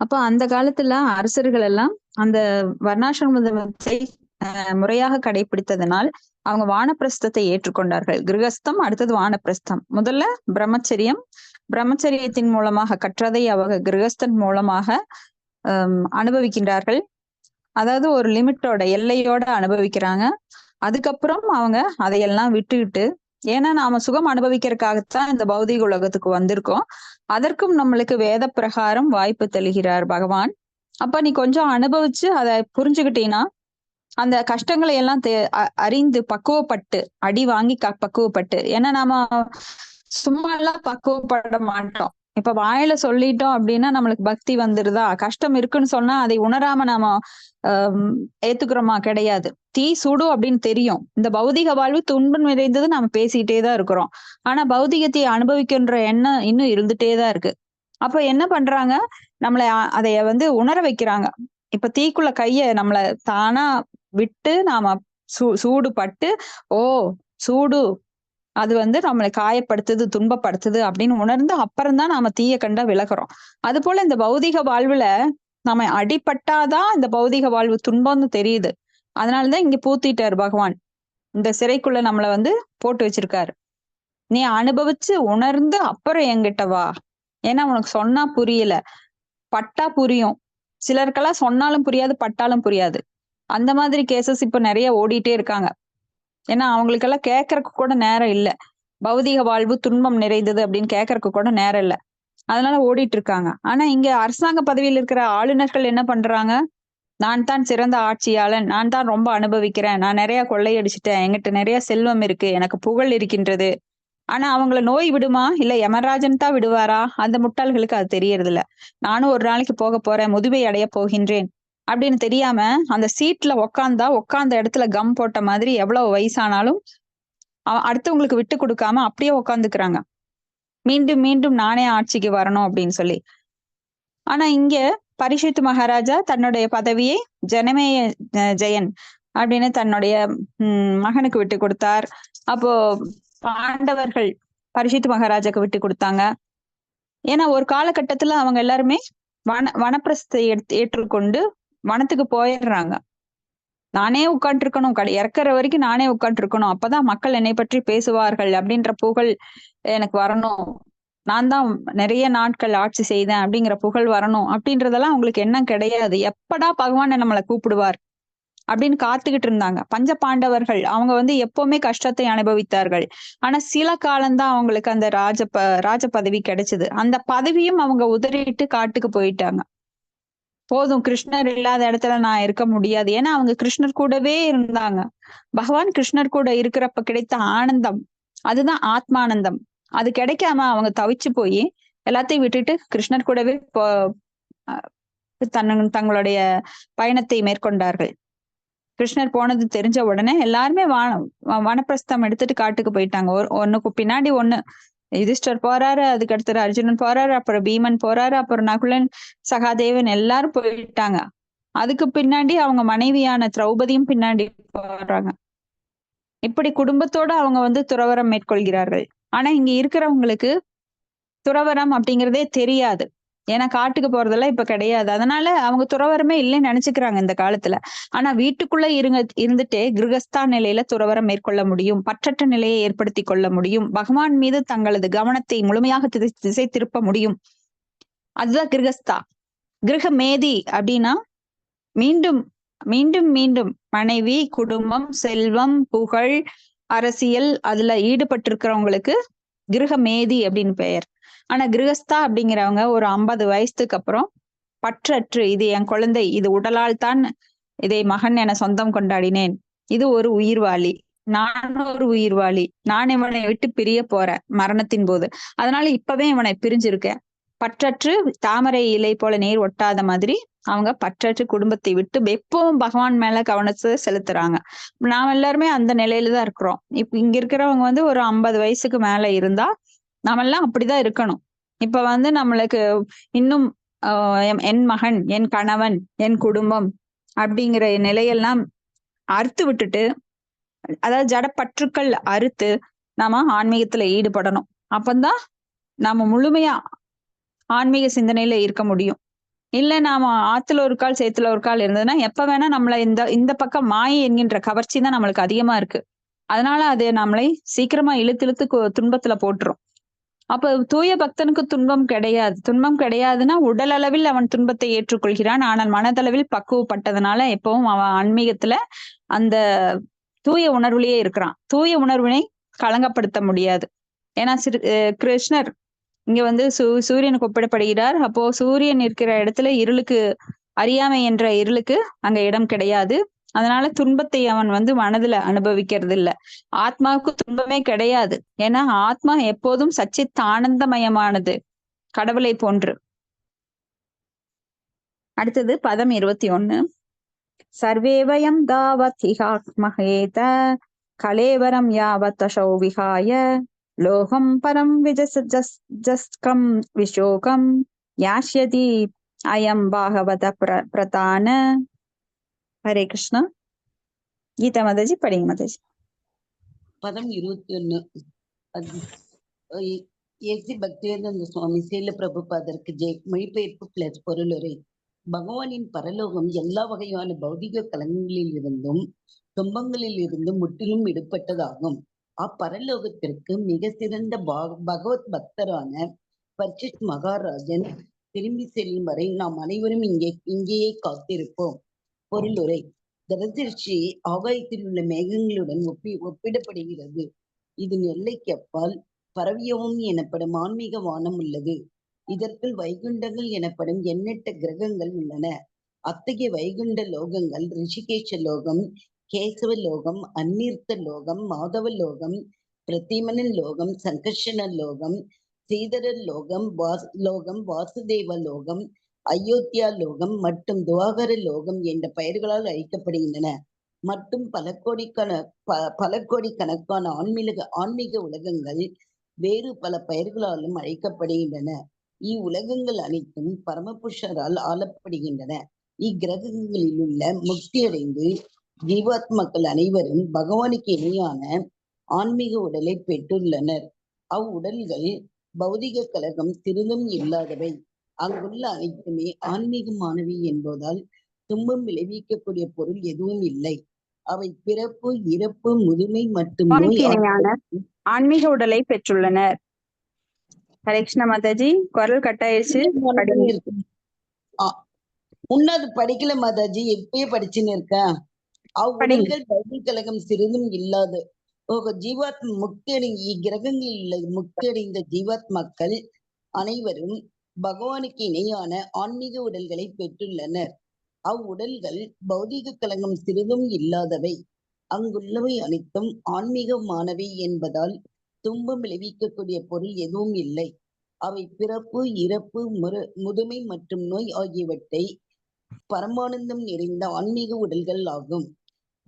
அப்ப அந்த காலத்துல அரசர்கள் எல்லாம் அந்த வர்ணாசிரமத்தை முறையாக கடைபிடித்ததனால் அவங்க வானப்பிரஸ்தத்தை ஏற்றுக்கொண்டார்கள். கிரகஸ்தம், அடுத்தது வானப்பிரஸ்தம். முதல்ல பிரம்மச்சரியம், பிரம்மச்சரியத்தின் மூலமாக கற்றதை அவங்க கிரகஸ்தன் மூலமாக அனுபவிக்கின்றார்கள். அதாவது ஒரு லிமிட்டோட, எல்லையோட அனுபவிக்கிறாங்க. அதுக்கப்புறம் அவங்க அதையெல்லாம் விட்டுக்கிட்டு, ஏன்னா நாம சுகம் அனுபவிக்கிறதுக்காகத்தான் இந்த பௌதிக உலகத்துக்கு வந்திருக்கோம், அதற்கும் நம்மளுக்கு வேத பிரகாரம் வாய்ப்பு தருகிறார் பகவான். அப்ப நீ கொஞ்சம் அனுபவிச்சு அதை புரிஞ்சுக்கிட்டீங்கன்னா அந்த கஷ்டங்களை எல்லாம் அறிந்து பக்குவப்பட்டு, அடி வாங்கி பக்குவப்பட்டு, ஏன்னா நாம சும்மா எல்லாம் பக்குவப்பட மாட்டோம். இப்ப வாயில சொல்லிட்டோம் அப்படின்னா நம்மளுக்கு பக்தி வந்துருதா? கஷ்டம் இருக்குன்னு சொன்னா அதை உணராம நாம ஏத்துக்கிறோமா? கிடையாது. தீ சுடும் அப்படின்னு தெரியும். இந்த பௌதிக வாழ்வு துன்பம் நிறைந்தது நாம பேசிக்கிட்டே தான் இருக்கிறோம். ஆனா பௌதிகத்தை அனுபவிக்கின்ற எண்ணம் இன்னும் இருந்துட்டே தான் இருக்கு. அப்ப என்ன பண்றாங்க? நம்மளை அதைய உணர வைக்கிறாங்க. இப்ப தீக்குள்ள கைய நம்மளை தானா விட்டு நாம சூடு பட்டு, ஓ சூடு அது நம்மளை காயப்படுத்துது, துன்பப்படுத்துது அப்படின்னு உணர்ந்து அப்புறம்தான் நாம தீய கண்டா விலகிறோம். அது போல இந்த பௌதிக வாழ்வுல நம்ம அடிபட்டாதான் இந்த பௌதிக வாழ்வு துன்பம்னு தெரியுது. அதனாலதான் இங்க பூத்திட்டாரு பகவான். இந்த சிறைக்குள்ள நம்மளை போட்டு வச்சிருக்காரு. நீ அனுபவிச்சு உணர்ந்து அப்புறம் என்கிட்ட வா. ஏன்னா உனக்கு சொன்னா புரியல, பட்டா புரியும். சிலருக்கெல்லாம் சொன்னாலும் புரியாது, பட்டாலும் புரியாது. அந்த மாதிரி கேசஸ் இப்ப நிறைய ஓடிட்டே இருக்காங்க. ஏன்னா அவங்களுக்கெல்லாம் கேட்கறதுக்கு கூட நேரம் இல்லை. பௌதிக வாழ்வு துன்பம் நிறைந்தது அப்படின்னு கேட்கறதுக்கு கூட நேரம் இல்லை. அதனால ஓடிட்டு இருக்காங்க. ஆனா இங்க அரசாங்க பதவியில் இருக்கிற ஆளுநர்கள் என்ன பண்றாங்க? நான் தான் சிறந்த ஆட்சியாளன், நான் தான் ரொம்ப அனுபவிக்கிறேன், நான் நிறைய கொள்ளையடிச்சிட்டேன், என்கிட்ட நிறைய செல்வம் இருக்கு, எனக்கு புகழ் இருக்கின்றது. ஆனா அவங்கள நோய் விடுமா? இல்ல யமராஜன் தான் விடுவாரா? அந்த முட்டாள்களுக்கு அது தெரியறது இல்ல. நானும் ஒரு நாளைக்கு போக போறேன், முதுமை அடைய போகின்றேன் அப்படின்னு தெரியாம அந்த சீட்ல உட்கார்ந்த இடத்துல கம் போட்ட மாதிரி எவ்வளவு வயசானாலும் அடுத்தவங்களுக்கு விட்டு கொடுக்காம அப்படியே உட்காந்துக்கிறாங்க. மீண்டும் மீண்டும் நானே ஆட்சிக்கு வரணும் அப்படின்னு சொல்லி. ஆனா இங்க பரீட்சித் மகாராஜா தன்னுடைய பதவியை ஜனமேய ஜெயன் அப்படின்னு தன்னுடைய மகனுக்கு விட்டு கொடுத்தார். அப்போ பாண்டவர்கள் பரீட்சித் மகாராஜாக்கு விட்டு கொடுத்தாங்க. ஏன்னா ஒரு காலகட்டத்துல அவங்க எல்லாருமே வனப்பிரஸ்தை ஏற்றுக்கொண்டு வனத்துக்கு போயிடுறாங்க. நானே உட்காந்து இருக்கணும், இறக்குற வரைக்கும் நானே உட்காந்து இருக்கணும், அப்பதான் மக்கள் என்னை பற்றி பேசுவார்கள் அப்படின்ற புகழ் எனக்கு வரணும், நான் தான் நிறைய நாட்கள் ஆட்சி செய்தேன் அப்படிங்கிற புகழ் வரணும் அப்படின்றதெல்லாம் அவங்களுக்கு எண்ணம் கிடையாது. எப்படா பகவான் நம்மளை கூப்பிடுவார் அப்படின்னு காத்துக்கிட்டு இருந்தாங்க. பஞ்ச பாண்டவர்கள் அவங்க எப்பவுமே கஷ்டத்தை அனுபவித்தார்கள். ஆனா சில காலம்தான் அவங்களுக்கு அந்த ராஜ பதவி கிடைச்சது. அந்த பதவியும் அவங்க உதறிட்டு காட்டுக்கு போயிட்டாங்க. போதும், கிருஷ்ணர் இல்லாத இடத்துல நான் இருக்க முடியாது. ஏன்னா அவங்க கிருஷ்ணர் கூடவே இருந்தாங்க. பகவான் கிருஷ்ணர் கூட இருக்கிறப்ப கிடைத்த ஆனந்தம் அதுதான் ஆத்மானந்தம். அது கிடைக்காம அவங்க தவிச்சு போய் எல்லாத்தையும் விட்டுட்டு கிருஷ்ணர் கூடவே தங்களுடைய பயணத்தை மேற்கொண்டார்கள். கிருஷ்ணர் போனது தெரிஞ்ச உடனே எல்லாருமே வனப்பிரஸ்தம் எடுத்துட்டு காட்டுக்கு போயிட்டாங்க. ஒண்ணுக்கு பின்னாடி ஒண்ணு. யுதிஷ்டர் போறாரு, அதுக்கு அடுத்து அர்ஜுனன் போறாரு, அப்புறம் பீமன் போறாரு, அப்புறம் நகுலன், சகாதேவன் எல்லாரும் போயிட்டாங்க. அதுக்கு பின்னாடி அவங்க மனைவியான திரௌபதியும் பின்னாடி போறாங்க. இப்படி குடும்பத்தோட அவங்க துறவரம் மேற்கொள்கிறார்கள். ஆனா இங்க இருக்கிறவங்களுக்கு துறவரம் அப்படிங்கிறதே தெரியாது. ஏன்னா காட்டுக்கு போறதெல்லாம் இப்ப கிடையாது. அதனால அவங்க துறவரமே இல்லைன்னு நினைச்சுக்கிறாங்க இந்த காலத்துல. ஆனா வீட்டுக்குள்ள இருந்துட்டே கிரகஸ்தா நிலையில துறவரம் மேற்கொள்ள முடியும், பற்றற்ற நிலையை ஏற்படுத்தி கொள்ள முடியும், பகவான் மீது தங்களது கவனத்தை முழுமையாக திசை திருப்ப முடியும். அதுதான் கிரகஸ்தா. கிரக மேதி அப்படின்னா மீண்டும் மீண்டும் மீண்டும் மனைவி, குடும்பம், செல்வம், புகழ், அரசியல் அதுல ஈடுபட்டிருக்கிறவங்களுக்கு கிரக மேதி அப்படின்னு பெயர். ஆனா கிரகஸ்தா அப்படிங்கிறவங்க ஒரு 50 வயசுக்கு அப்புறம் பற்றற்று, இது என் குழந்தை, இது உடலால் தான் இதை மகன் என சொந்தம் கொண்டாடினேன், இது ஒரு உயிர்வாளி, நான் ஒரு உயிர்வாளி, நான் இவனை விட்டு பிரிய போறேன் மரணத்தின் போது, அதனால இப்பவே இவனை பிரிஞ்சிருக்கேன். பற்றற்று தாமரை இலை போல நீர் ஒட்டாத மாதிரி அவங்க பற்றற்று குடும்பத்தை விட்டு எப்பவும் பகவான் மேல கவனத்தை செலுத்துறாங்க. நாம எல்லாருமே அந்த நிலையில தான் இருக்கிறோம். இப்ப இங்க இருக்கிறவங்க ஒரு 50 வயசுக்கு மேல இருந்தா நாம எல்லாம் அப்படிதான் இருக்கணும். இப்ப நம்மளுக்கு இன்னும் என் மகன், என் கணவன், என் குடும்பம் அப்படிங்கிற நிலையெல்லாம் அறுத்து விட்டுட்டு, அதாவது ஜடப்பற்றுக்கள் அறுத்து நாம ஆன்மீகத்துல ஈடுபடணும். அப்பந்தான் நாம முழுமையா ஆன்மீக சிந்தனையில இருக்க முடியும். இல்ல நாம ஆத்துல ஒரு கால் சேத்துல ஒரு கால் இருந்ததுன்னா எப்ப வேணா நம்மள இந்த பக்கம் மாயை என்கின்ற கவர்ச்சி தான் நம்மளுக்கு அதிகமா இருக்கு. அதனால அது நம்மளை சீக்கிரமா இழுத்து இழுத்து துன்பத்துல போட்டுரும். அப்ப தூய பக்தனுக்கு துன்பம் கிடையாது. துன்பம் கிடையாதுன்னா உடல் அளவில் அவன் துன்பத்தை ஏற்றுக்கொள்கிறான். ஆனால் மனதளவில் பக்குவப்பட்டதுனால எப்பவும் அவன் ஆன்மீகத்துல அந்த தூய உணர்வுலயே இருக்கிறான். தூய உணர்வினை களங்கப்படுத்த முடியாது. ஏன்னா கிருஷ்ணர் இங்க வந்து சூரியனுக்கு ஒப்பிடப்படுகிறார். அப்போ சூரியன் இருக்கிற இடத்துல இருளுக்கு, அறியாமை என்ற இருளுக்கு அங்க இடம் கிடையாது. அதனால துன்பத்தை அவன் வந்து மனதுல அனுபவிக்கிறது இல்ல. ஆத்மாவுக்கு துன்பமே கிடையாது. ஏன்னா ஆத்மா எப்போதும் சச்சித் ஆனந்தமயமானது, கடவுளை போன்று. அடுத்தது பதம் 21. சர்வே வயம் தாவத் ஹிஹாத்மஹேத கலேவரம் யாவத் அசௌ விஹாய லோகம் பரம் விஜஸ்கம் விஷோகம் யாஷ்யதி அயம் பாகவத பிரதான. ஹரே கிருஷ்ணா. கீதா மாதாஜி படிங்க மாதாஜி. பதம் 21. ஏசி பக்திவேதாந்த சுவாமி சீல பிரபுபாதருக்கு ஜெய். மொழிபெயர்ப்பு பிளஸ் பொருளுரை. பகவானின் பரலோகம் எல்லா வகையான பௌதிக கலங்களில் இருந்தும் துன்பங்களில் இருந்தும் முற்றிலும் விடுபட்டதாகும். அப்பரலோகத்திற்கு மிக சிறந்த பகவத் பக்தரான பரீட்சித் மகாராஜன் திரும்பி செல்லும் வரை நாம் அனைவரும் இங்கேயே காத்திருப்போம். பொருளுரை. தரதிர்ச்சி ஆகாயத்தில் உள்ள மேகங்களுடன் ஒப்பிடப்படுகிறது. இதன் எல்லைக்கு அப்பால் பரவியவும் எனப்படும் ஆன்மீக வானம் உள்ளது. இதற்குள் வைகுண்டங்கள் எனப்படும் எண்ணற்ற கிரகங்கள் உள்ளன. அத்தகைய வைகுண்ட லோகங்கள் ரிஷிகேஷ லோகம், கேசவ லோகம், அந்நிர்த்த லோகம், மாதவ லோகம், பிரதிமன லோகம், சங்கர்ஷண லோகம், சீதர லோகம், வாசுதேவ லோகம், அயோத்தியா லோகம் மற்றும் துவாகர லோகம் என்ற பெயர்களால் அழைக்கப்படுகின்றன. மற்றும் பல கோடிக்கணக்கான ஆன்மீக உலகங்கள் வேறு பல பெயர்களாலும் அழைக்கப்படுகின்றன. இவ்வுலகங்கள் அனைத்தும் பரமபுருஷரால் ஆளப்படுகின்றன. இக்கிரகங்களில் உள்ள முக்தியடைந்து ஜீவாத்மாக்கள் அனைவரும் பகவானுக்கு இணையான ஆன்மீக உடலை பெற்றுள்ளனர். அவ்வுடல்கள் பௌதிக கலகம் சிறிதும் இல்லாதவை. அங்குள்ள அனைத்துமே ஆன்மீகமானவை என்பதால் துன்பம் விளைவிக்கக்கூடிய பொருள் எதுவும் இல்லை. அவை பிறப்பு, இறப்பு, முதுமை மற்றும் நோய் ஆன்மீக உடலை பெற்றுள்ளனர். ஹரே கிருஷ்ணா மாதாஜி. குரல் கட்டாயிருச்சு. முன்னாது படிக்கல மாதாஜி, எப்பயே படிச்சுன்னு இருக்கேன். அவ்வுடல்கள் பௌதிக கலகம் சிறிதும் இல்லாத ஜீவாத்மா முக்தியடைந்த இக்கிரகங்களில் முக்தியடைந்த ஜீவாத்மாக்கள் அனைவரும் பகவானுக்கு இணையான ஆன்மீக உடல்களை பெற்றுள்ளனர். அவ்வுடல்கள் பௌதிக கலகம் சிறிதும் இல்லாதவை. அங்குள்ளவை அனைத்தும் ஆன்மீகமானவை என்பதால் துன்பம் விளைவிக்கக்கூடிய பொருள் எதுவும் இல்லை. அவை பிறப்பு, இறப்பு, முதுமை மற்றும் நோய் ஆகியவற்றை பரமானந்தம் நிறைந்த ஆன்மீக உடல்கள் ஆகும்.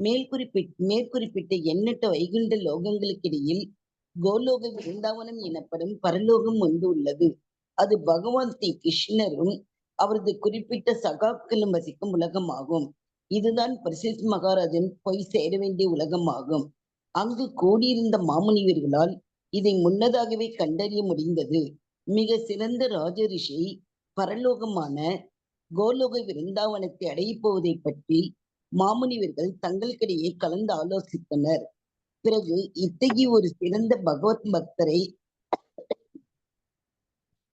மேற்குறிப்பிட்ட எண்ணற்ற வைகுண்ட லோகங்களுக்கிடையில் கோலோக விருந்தாவனம் எனப்படும் பரலோகம் ஒன்று உள்ளது. அது பகவான் ஸ்ரீ கிருஷ்ணரும் அவரது குறிப்பிட்ட சகாக்களும் வசிக்கும் உலகமாகும். இதுதான் பரீட்சித் மகாராஜன் போய் சேர வேண்டிய உலகமாகும். அங்கு கூடியிருந்த மாமுனிவர்களால் இதை முன்னதாகவே கண்டறிய முடிந்தது. மிக சிறந்த ராஜரிஷி பரலோகமான கோலோக விருந்தாவனத்தை அடையப் போவதை பற்றி மாமுனிவர்கள் தங்களுக்கிடையே கலந்து ஆலோசித்தனர். பிறகு இத்தகைய ஒரு சிறந்த பகவத் பக்தரை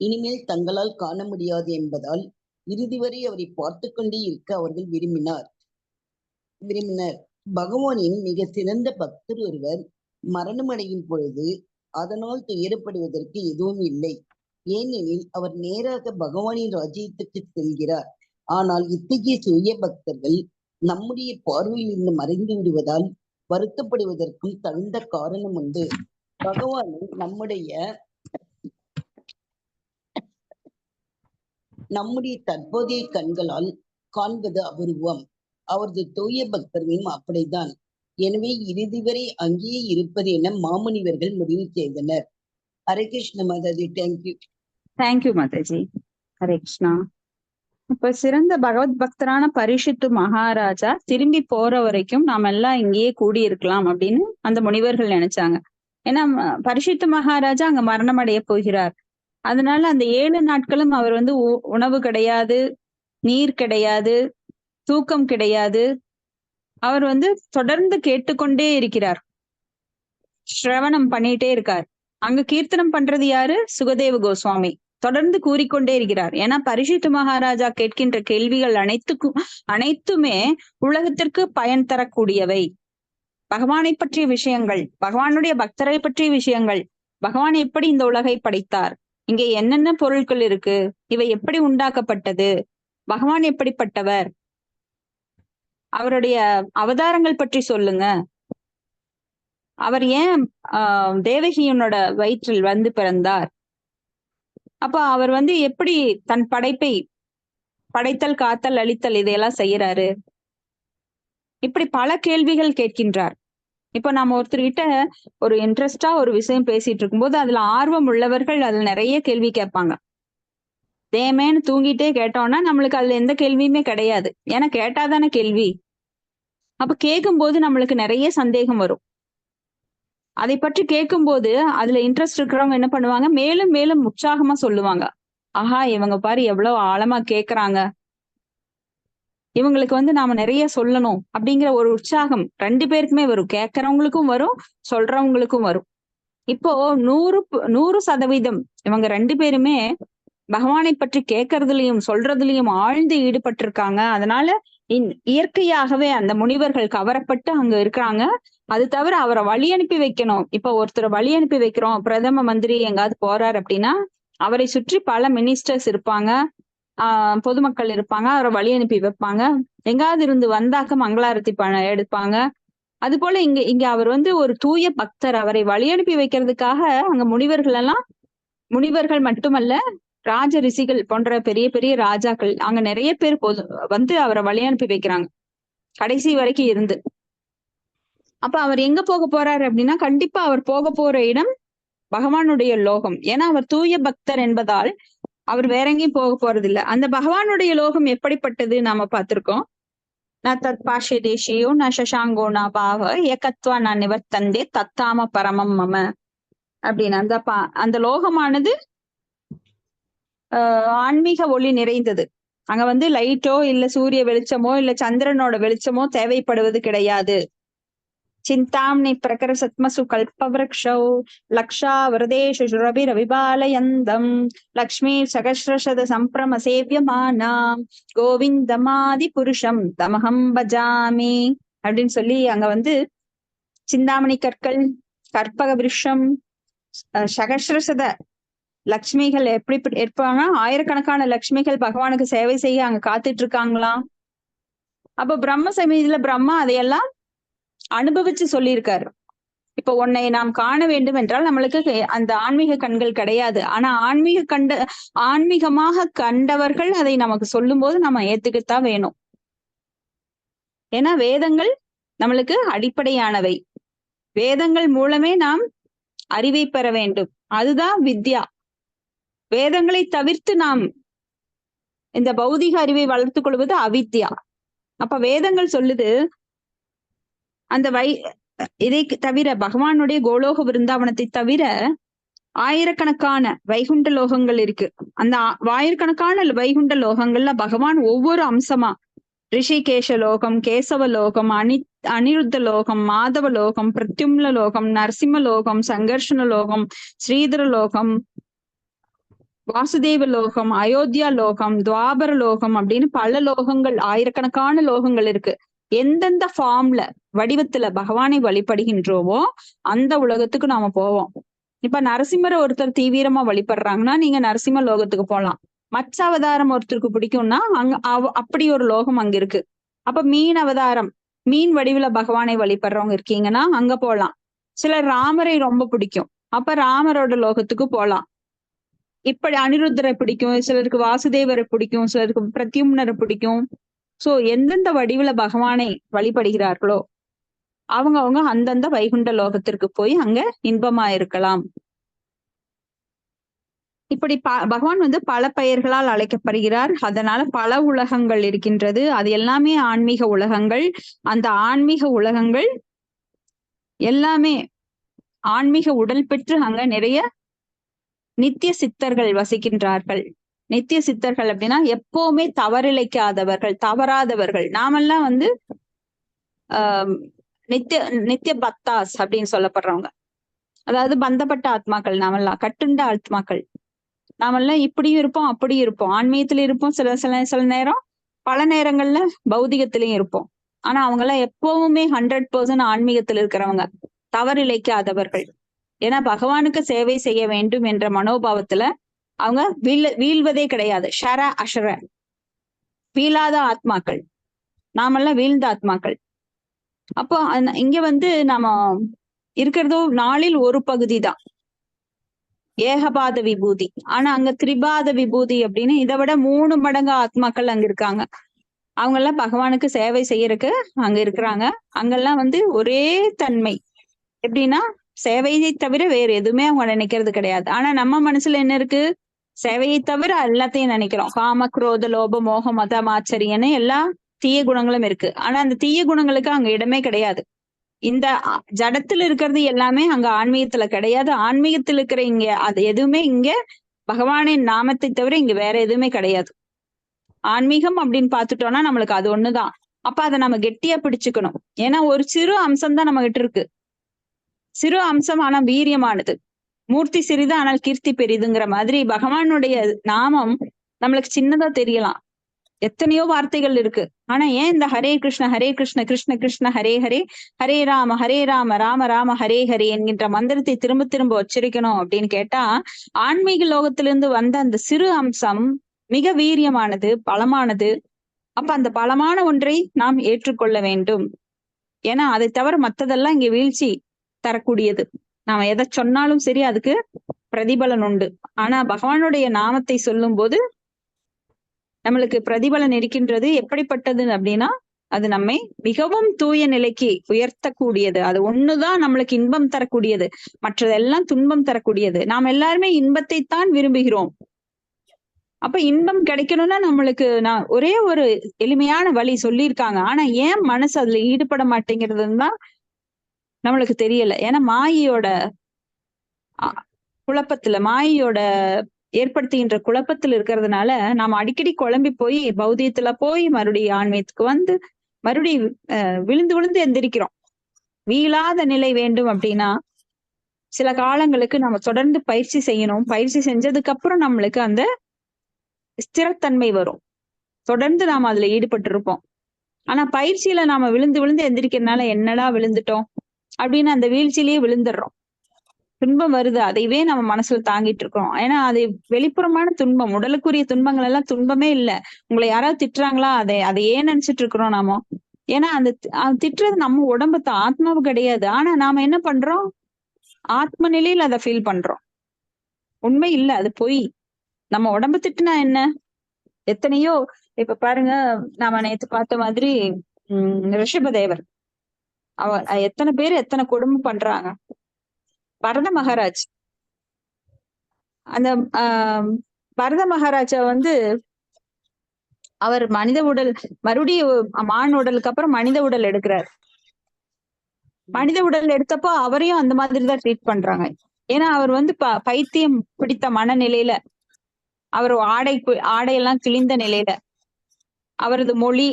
இனிமேல் தங்களால் காண முடியாது என்பதால் இறுதி வரை அவரை பார்த்து கொண்டே இருக்க அவர்கள் விரும்பினர். பகவானின் மிக சிறந்த பக்தர் ஒருவர் மரணமடையும் பொழுது அதனால் துயரப்படுவதற்கு எதுவும் இல்லை. ஏனெனில் அவர் நேராக பகவானின் ராஜ்யத்துக்கு செல்கிறார். ஆனால் இத்தகைய சுய பக்தர்கள் நம்முடைய பார்வையில் இருந்து மறைந்து விடுவதால் வருத்தப்படுவதற்கும் தகுந்த காரணம் உண்டு. பகவானை நம்முடைய தற்போதைய கண்களால் காண்பது அபூர்வம். அவரது தூய பக்தர்களும் அப்படித்தான். எனவே இறுதி வரை அங்கேயே இருப்பது என மாமுனிவர்கள் முடிவு செய்தனர். ஹரே கிருஷ்ண மாதாஜி. தேங்க்யூ. தேங்க்யூ மாதாஜி. ஹரே கிருஷ்ணா. இப்ப சிறந்த பகவத் பக்தரான பரீட்சித்து மகாராஜா திரும்பி போற வரைக்கும் நாம எல்லாம் இங்கேயே கூடி இருக்கலாம் அப்படின்னு அந்த முனிவர்கள் நினைச்சாங்க. ஏன்னா பரீட்சித்து மகாராஜா அங்க மரணம் அடைய போகிறார். அதனால அந்த 7 நாட்களும் அவர் வந்து உணவு கிடையாது, நீர் கிடையாது, தூக்கம் கிடையாது. அவர் தொடர்ந்து கேட்டுக்கொண்டே இருக்கிறார், ஸ்ரவணம் பண்ணிட்டே இருக்கார். அங்க கீர்த்தனம் பண்றது யாரு? சுகதேவ கோஸ்வாமி தொடர்ந்து கூறிக்கொண்டே இருக்கிறார். ஏன்னா பரிசுத்த மகாராஜா கேட்கின்ற கேள்விகள் அனைத்துமே உலகத்திற்கு பயன் தரக்கூடியவை. பகவானை பற்றிய விஷயங்கள், பகவானுடைய பக்தரை பற்றிய விஷயங்கள், பகவான் எப்படி இந்த உலகை படைத்தார், இங்கே என்னென்ன பொருட்கள் இருக்கு, இவை எப்படி உண்டாக்கப்பட்டது, பகவான் எப்படிப்பட்டவர், அவருடைய அவதாரங்கள் பற்றி சொல்லுங்க, அவர் ஏன் தேவகியனோட வயிற்றில் பிறந்தார், அப்ப அவர் எப்படி தன் படைப்பை படைத்தல், காத்தல், அழித்தல் இதையெல்லாம் செய்யறாரு, இப்படி பல கேள்விகள் கேட்கின்றார். இப்ப நாம ஒருத்தர்கிட்ட ஒரு இன்ட்ரெஸ்டா ஒரு விஷயம் பேசிட்டு இருக்கும்போது அதுல ஆர்வம் உள்ளவர்கள் அதுல நிறைய கேள்வி கேட்பாங்க. தேமேன்னு தூங்கிட்டே கேட்டோம்னா நம்மளுக்கு அதுல எந்த கேள்வியுமே கிடையாது. ஏன்னா கேட்டாதானே கேள்வி. அப்ப கேட்கும்போது நம்மளுக்கு நிறைய சந்தேகம் வரும். அதை பற்றி கேட்கும்போது அதுல இன்ட்ரெஸ்ட் இருக்கிறவங்க என்ன பண்ணுவாங்க, மேலும் மேலும் உற்சாகமா சொல்லுவாங்க. ஆஹா, இவங்க பாரு எவ்வளவு ஆழமா கேக்குறாங்க, இவங்களுக்கு நாம நிறைய சொல்லணும் அப்படிங்கிற ஒரு உற்சாகம் ரெண்டு பேருக்குமே வரும். கேட்கறவங்களுக்கும் வரும், சொல்றவங்களுக்கும் வரும். இப்போ 100% இவங்க ரெண்டு பேருமே பகவானை பற்றி கேட்கறதுலயும் சொல்றதுலயும் ஆழ்ந்து ஈடுபட்டிருக்காங்க. அதனால இயற்கையாகவே அந்த முனிவர்கள் கவரப்பட்டு அங்க இருக்கிறாங்க. அது தவிர அவரை வழி அனுப்பி வைக்கணும். இப்ப ஒருத்தரை வழி அனுப்பி வைக்கிறோம், பிரதம மந்திரி எங்காவது போறாரு அப்படின்னா அவரை சுற்றி பல மினிஸ்டர்ஸ் இருப்பாங்க, பொதுமக்கள் இருப்பாங்க, அவரை வழி அனுப்பி வைப்பாங்க. எங்காவது இருந்து வந்தாக்க மங்களாரத்தி எடுப்பாங்க. அது போல இங்க அவர் ஒரு தூய பக்தர், அவரை வழி அனுப்பி வைக்கிறதுக்காக அங்க முனிவர்கள் மட்டுமல்ல, ராஜ ரிஷிகள் போன்ற பெரிய பெரிய ராஜாக்கள் அங்க நிறைய பேர் அவரை வழி அனுப்பி வைக்கிறாங்க கடைசி வரைக்கும் இருந்து. அப்ப அவர் எங்க போக போறாரு அப்படின்னா, கண்டிப்பா அவர் போக போற இடம் பகவானுடைய லோகம். ஏன்னா அவர் தூய பக்தர் என்பதால் அவர் வேற எங்கேயும் போக போறது இல்ல. அந்த பகவானுடைய லோகம் எப்படிப்பட்டது நாம பார்த்திருக்கோம். ந தத் பாஷே தேசியோ ந சசாங்கோ ந பாவ ஏகத்வா நான் நிவர்த்தந்தே தத்தாம பரமம் மம அப்படின்னு அந்த லோகமானது ஆன்மீக ஒளி நிறைந்தது. அங்க லைட்டோ இல்ல சூரிய வெளிச்சமோ இல்ல சந்திரனோட வெளிச்சமோ தேவைப்படுவது கிடையாது. சிந்தாம்னி பிரகர சத்மசு கல்பவ்ருக்ஷௌ லக்ஷா வரதேஷு ரவிபாலயந்தம் லக்ஷ்மி சகஸ்ரசத சம்பிரம சேவியமானாம் கோவிந்தமாதி புருஷம் தமஹம் பஜாமி அப்படின்னு சொல்லி அங்க சிந்தாமணி கற்கள், கற்பக விருஷம், சகஸ்ரசத லக்ஷ்மிகள் எப்படி இருப்பாங்க, ஆயிரக்கணக்கான லக்ஷ்மிகள் பகவானுக்கு சேவை செய்ய அங்க காத்துட்டு இருக்காங்களாம். அப்ப பிரம்ம சமீதியில பிரம்மா அதையெல்லாம் அனுபவிச்சு சொல்லியிருக்காரு. இப்ப உன்னை நாம் காண வேண்டும் என்றால் நம்மளுக்கு அந்த ஆன்மீக கண்கள் கிடையாது. ஆனா ஆன்மீகமாக கண்டவர்கள் அதை நமக்கு சொல்லும் போது நம்ம ஏத்துக்கத்தான் வேணும். ஏன்னா வேதங்கள் நம்மளுக்கு அடிப்படையானவை. வேதங்கள் மூலமே நாம் அறிவை பெற வேண்டும். அதுதான் வித்யா. வேதங்களை தவிர்த்து நாம் இந்த பௌதிக அறிவை வளர்த்துக் கொள்வது அவித்யா. அப்ப வேதங்கள் சொல்லுது, அந்த இதை தவிர பகவானுடைய கோலோக விருந்தாவனத்தை தவிர ஆயிரக்கணக்கான வைகுண்ட லோகங்கள் இருக்கு. அந்த ஆயிரக்கணக்கான வைகுண்ட லோகங்கள்ல பகவான் ஒவ்வொரு அம்சமா, ரிஷிகேஷ லோகம், கேசவ லோகம், அனிருத்த லோகம், மாதவ லோகம், பிரத்யும்ன லோகம், நரசிம்ம லோகம், சங்கர்ஷண லோகம், ஸ்ரீதர லோகம், வாசுதேவ லோகம், அயோத்தியா லோகம், துவாபர லோகம் அப்படின்னு பல லோகங்கள், ஆயிரக்கணக்கான லோகங்கள் இருக்கு. எந்தெந்த ஃபார்ம்ல வடிவத்துல பகவானை வழிபடுகின்றோமோ அந்த உலகத்துக்கு நாம போவோம். இப்ப நரசிம்மரை ஒருத்தர் தீவிரமா வழிபடுறாங்கன்னா நீங்க நரசிம்ம லோகத்துக்கு போகலாம். மச்ச அவதாரம் ஒருத்தருக்கு பிடிக்கும்னா அப்படி ஒரு லோகம் அங்க இருக்கு. அப்ப மீன் அவதாரம், மீன் வடிவுல பகவானை வழிபடுறவங்க இருக்கீங்கன்னா அங்க போகலாம். சிலர் ராமரை ரொம்ப பிடிக்கும், அப்ப ராமரோட லோகத்துக்கு போகலாம். இப்படி அனிருத்தரை பிடிக்கும், சிலருக்கு வாசுதேவரை பிடிக்கும், சிலருக்கு பிரத்யும்னரை பிடிக்கும். சோ எந்தெந்த வடிவுல பகவானை வழிபடுகிறார்களோ அவங்க அந்தந்த வைகுண்ட லோகத்திற்கு போய் அங்க இன்பமா இருக்கலாம். இப்படி பகவான் பல பெயர்களால் அழைக்கப்படுகிறார். அதனால பல உலகங்கள் இருக்கின்றது. அது எல்லாமே ஆன்மீக உலகங்கள். அந்த ஆன்மீக உலகங்கள் எல்லாமே ஆன்மீக உடல் பெற்று அங்க நிறைய நித்திய சித்தர்கள் வசிக்கின்றார்கள். நித்திய சித்தர்கள் அப்படின்னா எப்பவுமே தவறிழைக்காதவர்கள், தவறாதவர்கள். நாமெல்லாம் வந்து ஆஹ் நித்திய நித்திய பக்தாஸ் அப்படின்னு சொல்லப்படுறவங்க. அதாவது பந்தப்பட்ட ஆத்மாக்கள், நாமெல்லாம் கட்டுண்ட ஆத்மாக்கள். நாமெல்லாம் இப்படியும் இருப்போம், அப்படியும் இருப்போம். ஆன்மீகத்திலும் இருப்போம், சில சில சில நேரம், பல நேரங்கள்ல பௌதிகத்திலையும் இருப்போம். ஆனா அவங்க எல்லாம் எப்பவுமே 100% ஆன்மீகத்தில் இருக்கிறவங்க, தவறிழைக்காதவர்கள். ஏன்னா பகவானுக்கு சேவை செய்ய வேண்டும் என்ற மனோபாவத்துல அவங்க வீழ்வதே கிடையாது. ஷர அஷர, வீழாத ஆத்மாக்கள். நாமெல்லாம் வீழ்ந்த ஆத்மாக்கள். அப்போ இங்க வந்து நாம இருக்கிறதோ நாளில் ஒரு பகுதி தான் ஏகபாத விபூதி. ஆனா அங்க திரிபாத விபூதி அப்படின்னு இதை விட 3 மடங்கு ஆத்மாக்கள் அங்க இருக்காங்க. அவங்க எல்லாம் பகவானுக்கு சேவை செய்யறதுக்கு அங்க இருக்கிறாங்க. அங்கெல்லாம் வந்து ஒரே தன்மை. எப்படின்னா சேவையை தவிர வேற எதுவுமே அவங்க நினைக்கிறது கிடையாது. ஆனா நம்ம மனசுல என்ன இருக்கு? சேவையை தவிர எல்லாத்தையும் நினைக்கிறோம். காம, குரோத, லோப, மோக, மதம், ஆச்சரியன்னு எல்லா தீய குணங்களும் இருக்கு. ஆனா அந்த தீய குணங்களுக்கு அங்க இடமே கிடையாது. இந்த ஜடத்துல இருக்கிறது எல்லாமே அங்க ஆன்மீகத்துல கிடையாது. ஆன்மீகத்துல இருக்கிற இங்க அது எதுவுமே இங்க பகவானின் நாமத்தை தவிர இங்க வேற எதுவுமே கிடையாது. ஆன்மீகம் அப்படின்னு பார்த்துட்டோம்னா நம்மளுக்கு அது ஒண்ணுதான். அப்ப அதை நம்ம கெட்டியா பிடிச்சுக்கணும். ஏன்னா ஒரு சிறு அம்சம் தான் நம்ம கிட்ட இருக்கு. சிறு அம்சம் ஆனா வீரியமானது. மூர்த்தி சிறிது ஆனால் கீர்த்தி பெரிதுங்கிற மாதிரி பகவானுடைய நாமம் நம்மளுக்கு சின்னதா தெரியலாம். எத்தனையோ வார்த்தைகள் இருக்கு. ஆனா ஏன் இந்த ஹரே கிருஷ்ண கிருஷ்ண கிருஷ்ண ஹரே ஹரே, ஹரே ராம ராம ராம ஹரே ஹரே என்கின்ற மந்திரத்தை திரும்ப திரும்ப உச்சரிக்கணும் அப்படின்னு கேட்டா, ஆன்மீக லோகத்திலிருந்து வந்த அந்த சிறு அம்சம் மிக வீரியமானது, பலமானது. அப்ப அந்த பலமான ஒன்றை நாம் ஏற்றுக்கொள்ள வேண்டும். ஏன்னா அதை தவிர மத்ததெல்லாம் இங்க வீழ்ச்சி தரக்கூடியது. நாம எதை சொன்னாலும் சரி அதுக்கு பிரதிபலன் உண்டு. ஆனா பகவானுடைய நாமத்தை சொல்லும் போது நம்மளுக்கு பிரதிபலன் இருக்கின்றது. எப்படிப்பட்டது அப்படின்னா அது நம்மை மிகவும் தூய நிலைக்கு உயர்த்தக்கூடியது. அது ஒண்ணுதான் நம்மளுக்கு இன்பம் தரக்கூடியது, மற்றதெல்லாம் துன்பம் தரக்கூடியது. நாம் எல்லாருமே இன்பத்தை தான் விரும்புகிறோம். அப்ப இன்பம் கிடைக்கணும்னா நம்மளுக்கு நான் ஒரே ஒரு எளிமையான வழி சொல்லியிருக்காங்க. ஆனா ஏன் மனசு அதுல ஈடுபட மாட்டேங்கிறதுன்னு தான் நம்மளுக்கு தெரியல. ஏன்னா மாயையோட குழப்பத்துல, மாயையோட ஏற்படுத்துகின்ற குழப்பத்தில் இருக்கிறதுனால நாம அடிக்கடி குழம்பி போய் பௌதியத்துல போய் மறுபடியும் ஆன்மீகத்துக்கு வந்து மறுபடியும் விழுந்து விழுந்து எந்திரிக்கிறோம். வீழாத நிலை வேண்டும் அப்படின்னா சில காலங்களுக்கு நம்ம தொடர்ந்து பயிற்சி செய்யணும். பயிற்சி செஞ்சதுக்கு அப்புறம் நம்மளுக்கு அந்த ஸ்திரத்தன்மை வரும். தொடர்ந்து நாம அதுல ஈடுபட்டு இருப்போம். ஆனா பயிற்சியில நாம விழுந்து விழுந்து எந்திரிக்கிறதுனால என்னடா விழுந்துட்டோம் அப்படின்னு அந்த வீழ்ச்சியிலேயே விழுந்துடுறோம். துன்பம் வருது, அதைவே நம்ம மனசுல தாங்கிட்டு இருக்கோம். ஏன்னா அது வெளிப்புறமான துன்பம். உடலுக்குரிய துன்பங்கள் எல்லாம் துன்பமே இல்லை. உங்களை யாராவது திட்டுறாங்களா, அதை ஏன் நினைச்சிட்டு இருக்கிறோம் நாம? ஏன்னா அந்த திட்டுறது நம்ம உடம்பு தான், ஆத்மாவு கிடையாது. ஆனா நாம என்ன பண்றோம்? ஆத்ம நிலையில அதை ஃபீல் பண்றோம். உண்மை இல்லை, அது பொய். நம்ம உடம்பு திட்டுனா என்ன? எத்தனையோ இப்ப பாருங்க, நாம நேத்து பார்த்த மாதிரி ரிஷபதேவர் எத்தனை பேர் எத்தனை கொடுமை பண்றாங்க. பரத மகாராஜ், அந்த பரத மகாராஜா வந்து அவர் மனித உடல் மறுபடியும் மான் உடலுக்கு அப்புறம் மனித உடல் எடுக்கிறார். மனித உடல் எடுத்தப்போ அவரையும் அந்த மாதிரிதான் ட்ரீட் பண்றாங்க. ஏன்னா அவர் வந்து பைத்தியம் பிடித்த மனநிலையில, அவர் ஆடையெல்லாம் கிழிந்த நிலையில, அவரது மொழி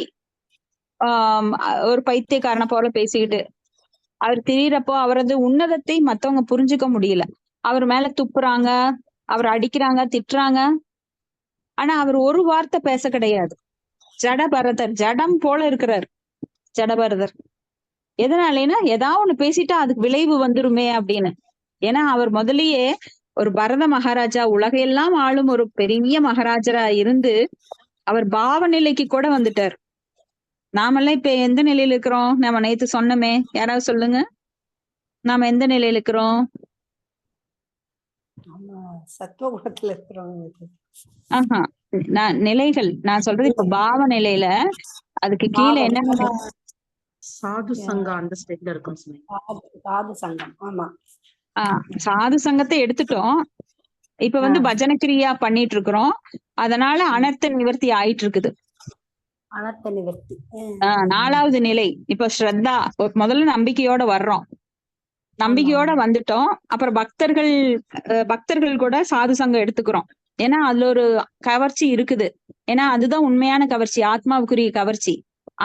ஒரு பைத்தியக்காரனை போல பேசிக்கிட்டு அவர் திரியறப்போ அவரது உன்னதத்தை மத்தவங்க புரிஞ்சுக்க முடியல. அவர் மேல துப்புறாங்க, அவர் அடிக்கிறாங்க, திட்டுறாங்க. ஆனா அவர் ஒரு வார்த்தை பேச கிடையாது. ஜடபரதர், ஜடம் போல இருக்கிறார் ஜடபரதர். எதனாலேன்னா ஏதாவது ஒண்ணு பேசிட்டா அதுக்கு விளைவு வந்துருமே அப்படின்னு. ஏன்னா அவர் முதலியே ஒரு பரத மகாராஜா, உலகையெல்லாம் ஆளும் ஒரு பெரிய மகாராஜரா இருந்து அவர் பாவ நிலைக்கு கூட வந்துட்டார். நாமெல்லாம் இப்ப எந்த நிலையில இருக்கிறோம்? நம்ம நேத்து சொன்னமே, யாராவது சொல்லுங்க, நாம எந்த நிலையில இருக்கிறோம்? சத்துவகுணத்துல இருக்கிறோம். ஆஹா, நிலைகள் நான் சொல்றது இப்ப பாவ நிலையில. அதுக்கு கீழே என்ன? சாது சங்கம் அந்த ஸ்டேட்ல இருக்கும். சாது சங்கம். ஆமா, சாது சங்கத்தை எடுத்துட்டோம். இப்ப வந்து பஜன கிரியா பண்ணிட்டு இருக்கிறோம். அதனால அனர்த்த நிவர்த்தி ஆயிட்டு இருக்குது. அனர்த்த நிவர்த்தி 4வது நிலை. இப்ப ஸ்ரத்தா, முதல்ல நம்பிக்கையோட வர்றோம். நம்பிக்கையோட வந்துட்டோம். அப்புறம் பக்தர்கள் கூட சாது சங்கம் எடுத்துக்கிறோம். ஏன்னா அதுல ஒரு கவர்ச்சி இருக்குது. ஏன்னா அதுதான் உண்மையான கவர்ச்சி, ஆத்மாவுக்குரிய கவர்ச்சி.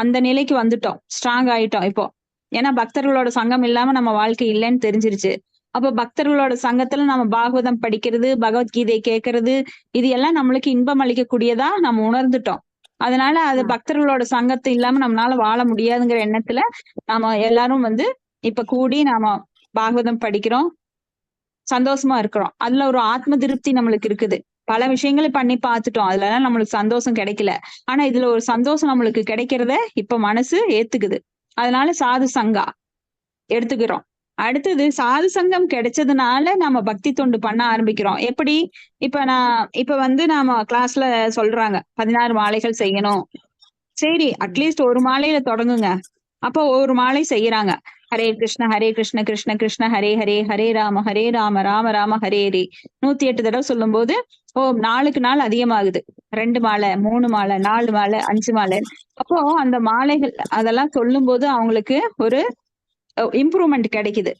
அந்த நிலைக்கு வந்துட்டோம், ஸ்ட்ராங் ஆயிட்டோம் இப்போ. ஏன்னா பக்தர்களோட சங்கம் இல்லாம நம்ம வாழ்க்கை இல்லைன்னு தெரிஞ்சிருச்சு. அப்ப பக்தர்களோட சங்கத்துல நம்ம பாகவதம் படிக்கிறது, பகவத்கீதை கேட்கறது, இது எல்லாம் நம்மளுக்கு இன்பம் அளிக்கக்கூடியதா நம்ம உணர்ந்துட்டோம். அதனால அது பக்தர்களோட சங்கத்து இல்லாம நம்மளால வாழ முடியாதுங்கிற எண்ணத்துல நாம எல்லாரும் வந்து இப்ப கூடி நாம பாகவதம் படிக்கிறோம், சந்தோஷமா இருக்கிறோம். அதுல ஒரு ஆத்ம திருப்தி நம்மளுக்கு இருக்குது. பல விஷயங்களை பண்ணி பார்த்துட்டோம், அதுல எல்லாம் நம்மளுக்கு சந்தோஷம் கிடைக்கல. ஆனா இதுல ஒரு சந்தோஷம் நம்மளுக்கு கிடைக்கிறத இப்ப மனசு ஏத்துக்குது. அதனால சாது சங்கா எடுத்துக்கிறோம். அடுத்தது சாது சங்கம் கிடைச்சதுனால நம்ம பக்தி தொண்டு பண்ண ஆரம்பிக்கிறோம். எப்படி? இப்ப வந்து நாம கிளாஸ்ல சொல்றாங்க 16 மாலைகள் செய்யணும். சரி, அட்லீஸ்ட் ஒரு மாலையில தொடங்குங்க. அப்போ ஒரு மாலை செய்யறாங்க. ஹரே கிருஷ்ண கிருஷ்ண கிருஷ்ண ஹரே ஹரே, ஹரே ராம ராம ராம ஹரே ஹரே 108 தடவை சொல்லும் போது நாளுக்கு நாள் அதிகமாகுது. 2 மாலை, 3 மாலை, 4 மாலை, 5 மாலை. அப்போ அந்த மாலைகள் அதெல்லாம் சொல்லும் போது அவங்களுக்கு ஒரு இம்ப்ரூவ்மெண்ட் கிடைக்குது.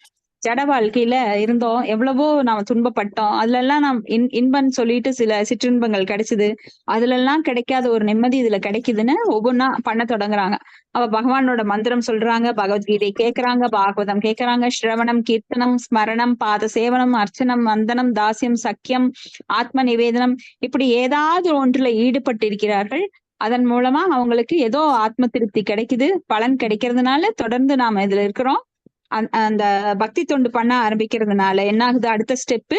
ஜட வாழ்க்கையில இருந்தோம், எவ்வளவோ நாம துன்பப்பட்டோம். அதுல எல்லாம் நாம் இன்பம்னு சொல்லிட்டு சில சிற்றின்பங்கள் கிடைச்சது. அதுல எல்லாம் கிடைக்காத ஒரு நிம்மதி இதுல கிடைக்குதுன்னு ஒவ்வொன்னா பண்ண தொடங்குறாங்க. அவ பகவானோட மந்திரம் சொல்றாங்க, பகவத்கீதை கேட்கறாங்க, பாகவதம் கேட்கறாங்க, ஸ்ரவணம், கீர்த்தனம், ஸ்மரணம், பாத சேவனம், அர்ச்சனம், வந்தனம், தாசியம், சக்கியம், ஆத்ம நிவேதனம், இப்படி ஏதாவது ஒன்றுல ஈடுபட்டு இருக்கிறார்கள். அதன் மூலமா அவங்களுக்கு ஏதோ ஆத்ம திருப்தி கிடைக்குது, பலன் கிடைக்கிறதுனால தொடர்ந்து நாம இதுல இருக்கிறோம். அந்த பக்தி தொண்டு பண்ண ஆரம்பிக்கிறதுனால என்ன ஆகுது? அடுத்த ஸ்டெப்பு,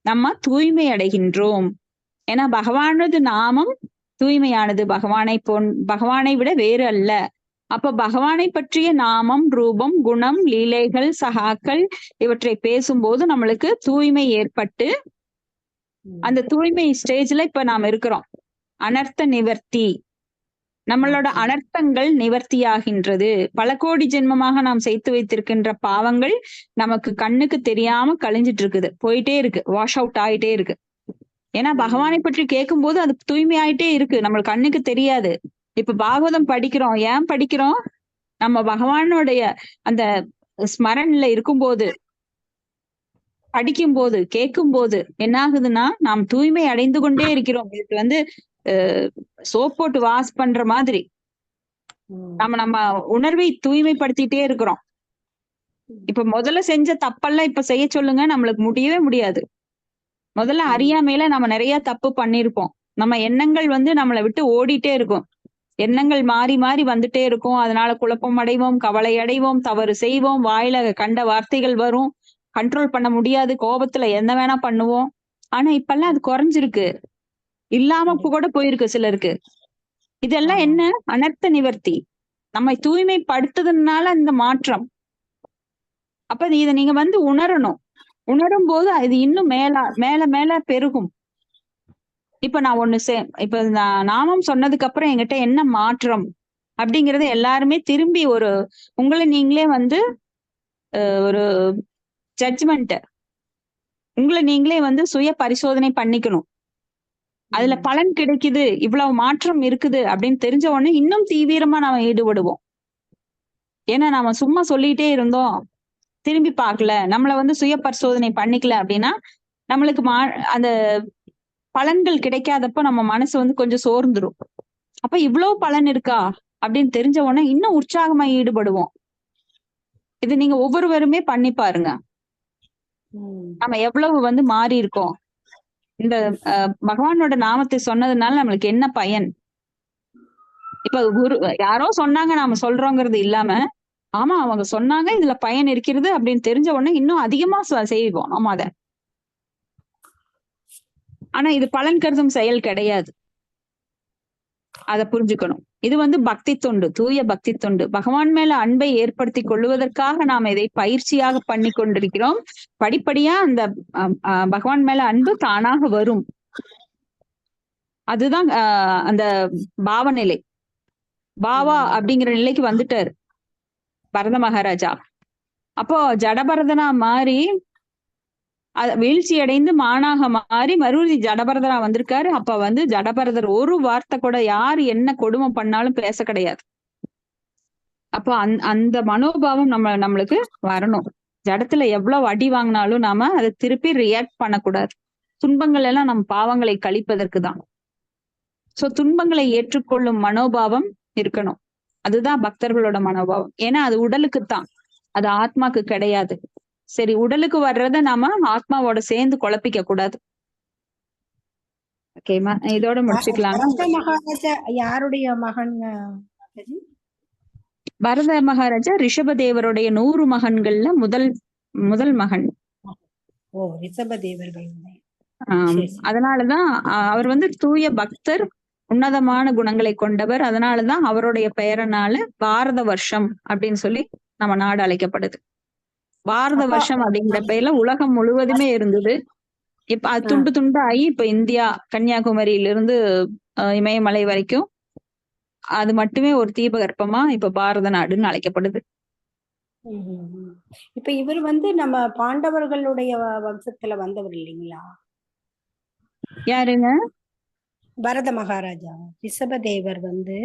நம்ம தூய்மை அடைகின்றோம். ஏன்னா பகவானது நாமம் தூய்மையானது, பகவானை விட வேறு அல்ல. அப்ப பகவானை பற்றிய நாமம், ரூபம், குணம், லீலைகள், சகாக்கள் இவற்றை பேசும்போது நம்மளுக்கு தூய்மை ஏற்பட்டு அந்த தூய்மை ஸ்டேஜ்ல இப்ப நாம இருக்கிறோம். அனர்த்த நிவர்த்தி, நம்மளோட அனர்த்தங்கள் நிவர்த்தியாகின்றது. பல கோடி ஜென்மமாக நாம் சேர்த்து வைத்திருக்கின்ற பாவங்கள் நமக்கு கண்ணுக்கு தெரியாம கழிஞ்சிட்டு இருக்குது, போயிட்டே இருக்கு, வாஷ் அவுட் ஆயிட்டே இருக்கு. ஏன்னா பகவானை பற்றி கேட்கும் போது அது தூய்மையாயிட்டே இருக்கு, நம்மளுக்கு கண்ணுக்கு தெரியாது. இப்ப பாகவதம் படிக்கிறோம், ஏன் படிக்கிறோம்? நம்ம பகவானுடைய அந்த ஸ்மரண்ல இருக்கும்போது, படிக்கும் போது, கேட்கும் போது என்ன ஆகுதுன்னா நாம் தூய்மை அடைந்து கொண்டே இருக்கிறோம். இதுக்கு வந்து சோப் போட்டு வாஷ் பண்ற மாதிரி நம்ம உணர்வை தூய்மைப்படுத்திட்டே இருக்கிறோம். இப்ப முதல்ல செஞ்ச தப்பெல்லாம் இப்ப செய்ய சொல்லுங்க, நம்மளுக்கு முடியவே முடியாது. முதல்ல அறியாமையில நம்ம நிறைய தப்பு பண்ணிருப்போம். நம்ம எண்ணங்கள் வந்து நம்மளை விட்டு ஓடிட்டே இருக்கும். எண்ணங்கள் மாறி மாறி வந்துட்டே இருக்கும். அதனால குழப்பம் அடைவோம், கவலை அடைவோம், தவறு செய்வோம், வாயில கண்ட வார்த்தைகள் வரும், கண்ட்ரோல் பண்ண முடியாது, கோபத்துல என்ன வேணா பண்ணுவோம். ஆனா இப்பெல்லாம் அது குறைஞ்சிருக்கு, இல்லாம கூட போயிருக்கு சிலருக்கு. இதெல்லாம் என்ன? அனர்த்த நிவர்த்தி, நம்மை தூய்மைப்படுத்துறதுனால அந்த மாற்றம். அப்ப இதை நீங்க வந்து உணரணும். உணரும் போது இது இன்னும் மேல மேல பெருகும். இப்ப நான் இப்ப நான் நாமம் சொன்னதுக்கு அப்புறம் என்கிட்ட என்ன மாற்றம் அப்படிங்கறது எல்லாருமே திரும்பி உங்களை நீங்களே வந்து ஒரு ஜட்ஜ்மெண்ட், உங்களை நீங்களே வந்து சுய பரிசோதனை பண்ணிக்கணும். அதுல பலன் கிடைக்குது, இவ்வளவு மாற்றம் இருக்குது அப்படின்னு தெரிஞ்ச உடனே இன்னும் தீவிரமா நாம ஈடுபடுவோம். ஏன்னா நாம சும்மா சொல்லிட்டே இருந்தோம், திரும்பி பார்க்கல, நம்மள வந்து சுய பரிசோதனை பண்ணிக்கல அப்படின்னா நம்மளுக்கு அந்த பலன்கள் கிடைக்காதப்ப நம்ம மனசு வந்து கொஞ்சம் சோர்ந்துரும். அப்ப இவ்வளவு பலன் இருக்கா அப்படின்னு தெரிஞ்ச உடனே இன்னும் உற்சாகமா ஈடுபடுவோம். இது நீங்க ஒவ்வொருவருமே பண்ணி பாருங்க, நம்ம எவ்வளவு வந்து மாறி இருக்கோம். இந்த பகவானோட நாமத்தை சொன்னதுனால நம்மளுக்கு என்ன பயன்? இப்ப யாரோ சொன்னாங்க நாம சொல்றோங்கிறது இல்லாம, ஆமா அவங்க சொன்னாங்க, இதுல பயன் இருக்கிறது அப்படின்னு தெரிஞ்ச உடனே இன்னும் அதிகமா செய்வோம் ஆமா அத. ஆனா இது பலன் கருதும் செயல் கிடையாது, அதை புரிஞ்சுக்கணும். இது வந்து பக்தி தொண்டு, தூய பக்தி தொண்டு. பகவான் மேல அன்பை ஏற்படுத்தி கொள்வதற்காக நாம் இதை பயிற்சியாக பண்ணி கொண்டிருக்கிறோம். படிப்படியா அந்த பகவான் மேல அன்பு தானாக வரும். அதுதான் அந்த பாவநிலை, பாவா அப்படிங்கிற நிலைக்கு வந்துட்டாரு பரத மகாராஜா. அப்போ ஜடபரதனா மாறி வீழ்ச்சி அடைந்து மானாக மாறி மறுபடி ஜடபரதரா வந்திருக்காரு. அப்ப வந்து ஜடபரதர் ஒரு வார்த்தை கூட யாரு என்ன கொடுமை பண்ணாலும் பேச கிடையாது. அப்போ அந்த மனோபாவம் நம்மளுக்கு வரணும். ஜடத்துல எவ்வளவு அடி வாங்கினாலும் நாம அதை திருப்பி ரியாக்ட் பண்ணக்கூடாது. துன்பங்கள் எல்லாம் நம் பாவங்களை கழிப்பதற்கு தான். சோ துன்பங்களை ஏற்றுக்கொள்ளும் மனோபாவம் இருக்கணும். அதுதான் பக்தர்களோட மனோபாவம். ஏன்னா அது உடலுக்குத்தான், அது ஆத்மாக்கு கிடையாது. சரி, உடலுக்கு வர்றத நாம ஆத்மாவோட சேர்ந்து குழப்பிக்க கூடாது. ஓகேமா, இதோட முடிச்சுக்கலாம். பரத மகாராஜா யாருடைய மகன் மாதாஜி? பரத மகாராஜா ரிஷபதேவருடைய 100 மகன்கள்ல முதல் மகன். ஓ, ரிஷபதேவர்கள். அதனாலதான் அவர் வந்து தூய பக்தர், உன்னதமான குணங்களை கொண்டவர். அதனாலதான் அவருடைய பெயரனால பாரத வருஷம் அப்படின்னு சொல்லி நம்ம நாடு அழைக்கப்படுது. பாரத வருஷம் அப்படிங்கிற பெயர்ல உலகம் முழுவதுமே இருந்தது. இப்ப அது துண்டு துண்டாகி இப்ப இந்தியா, கன்னியாகுமரியிலிருந்து இமயமலை வரைக்கும் அது மட்டுமே ஒரு தீபகற்பமா இப்ப பாரத நாடுன்னு அழைக்கப்படுது. இப்ப இவர் வந்து நம்ம பாண்டவர்களுடைய வம்சத்துல வந்தவர் இல்லைங்களா? யாருங்க? பரத மகாராஜா. ரிஷபதேவர் வந்து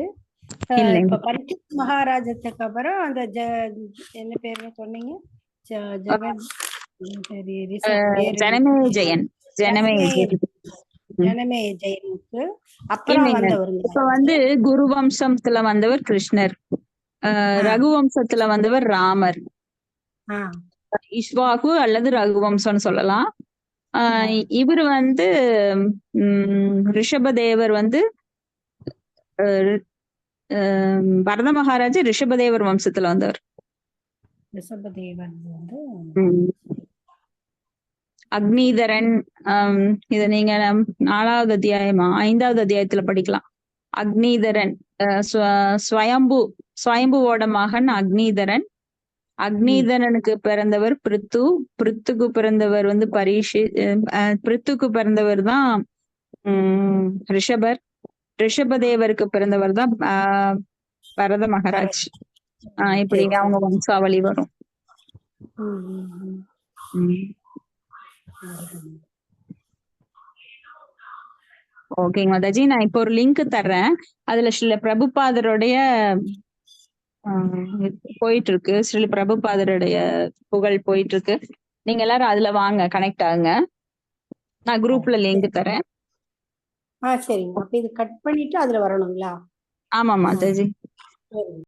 இல்லைங்க. இப்ப பரீட்சித் மகாராஜத்துக்கு அப்புறம் அந்த என்ன பேரு சொன்னீங்க? ஜனமேஜயன். ஜனமேஜயனுக்கு அப்புறம் வந்தவர். இப்ப வந்து குரு வம்சத்துல வந்தவர் கிருஷ்ணர், ரகுவம்சத்துல வந்தவர் ராமர். இஷ்வாகு அல்லது ரகுவம்சம்னு சொல்லலாம். இவரு வந்து ரிஷபதேவர் வந்து பரத மகாராஜா ரிஷபதேவர் வம்சத்துல வந்தவர். ரிஷபதேவர் வந்து அக்னிதரன். இத நீங்க 4வது அத்தியாயமா 5வது அத்தியாயத்துல படிக்கலாம். அக்னிதரன் ஸ்வயம்புவோட மகன் அக்னிதரன். அக்னிதரனுக்கு பிறந்தவர் பிருத்து. பிருத்துக்கு பிறந்தவர் வந்து பிருத்துக்கு பிறந்தவர் தான் ரிஷபர். ரிஷபதேவருக்கு பிறந்தவர் தான் பரத மகாராஜ். இப்படி அவங்க வம்சாவளி வரும். ஓகேங்க மாதாஜி, நான் இப்போ ஒரு லிங்க் தர்றேன். அதுல ஸ்ரீல பிரபுபாதருடைய போயிட்டு இருக்கு. ஸ்ரீல பிரபுபாதருடைய புகழ் போயிட்டு இருக்கு. நீங்க எல்லாரும் அதுல வாங்க, கனெக்ட் ஆகுங்க. நான் குரூப்ல லிங்க் தரேன். சரிங்க. அப்ப இது கட் பண்ணிட்டு அதுல வரணுங்களா? ஆமா மாதாஜி.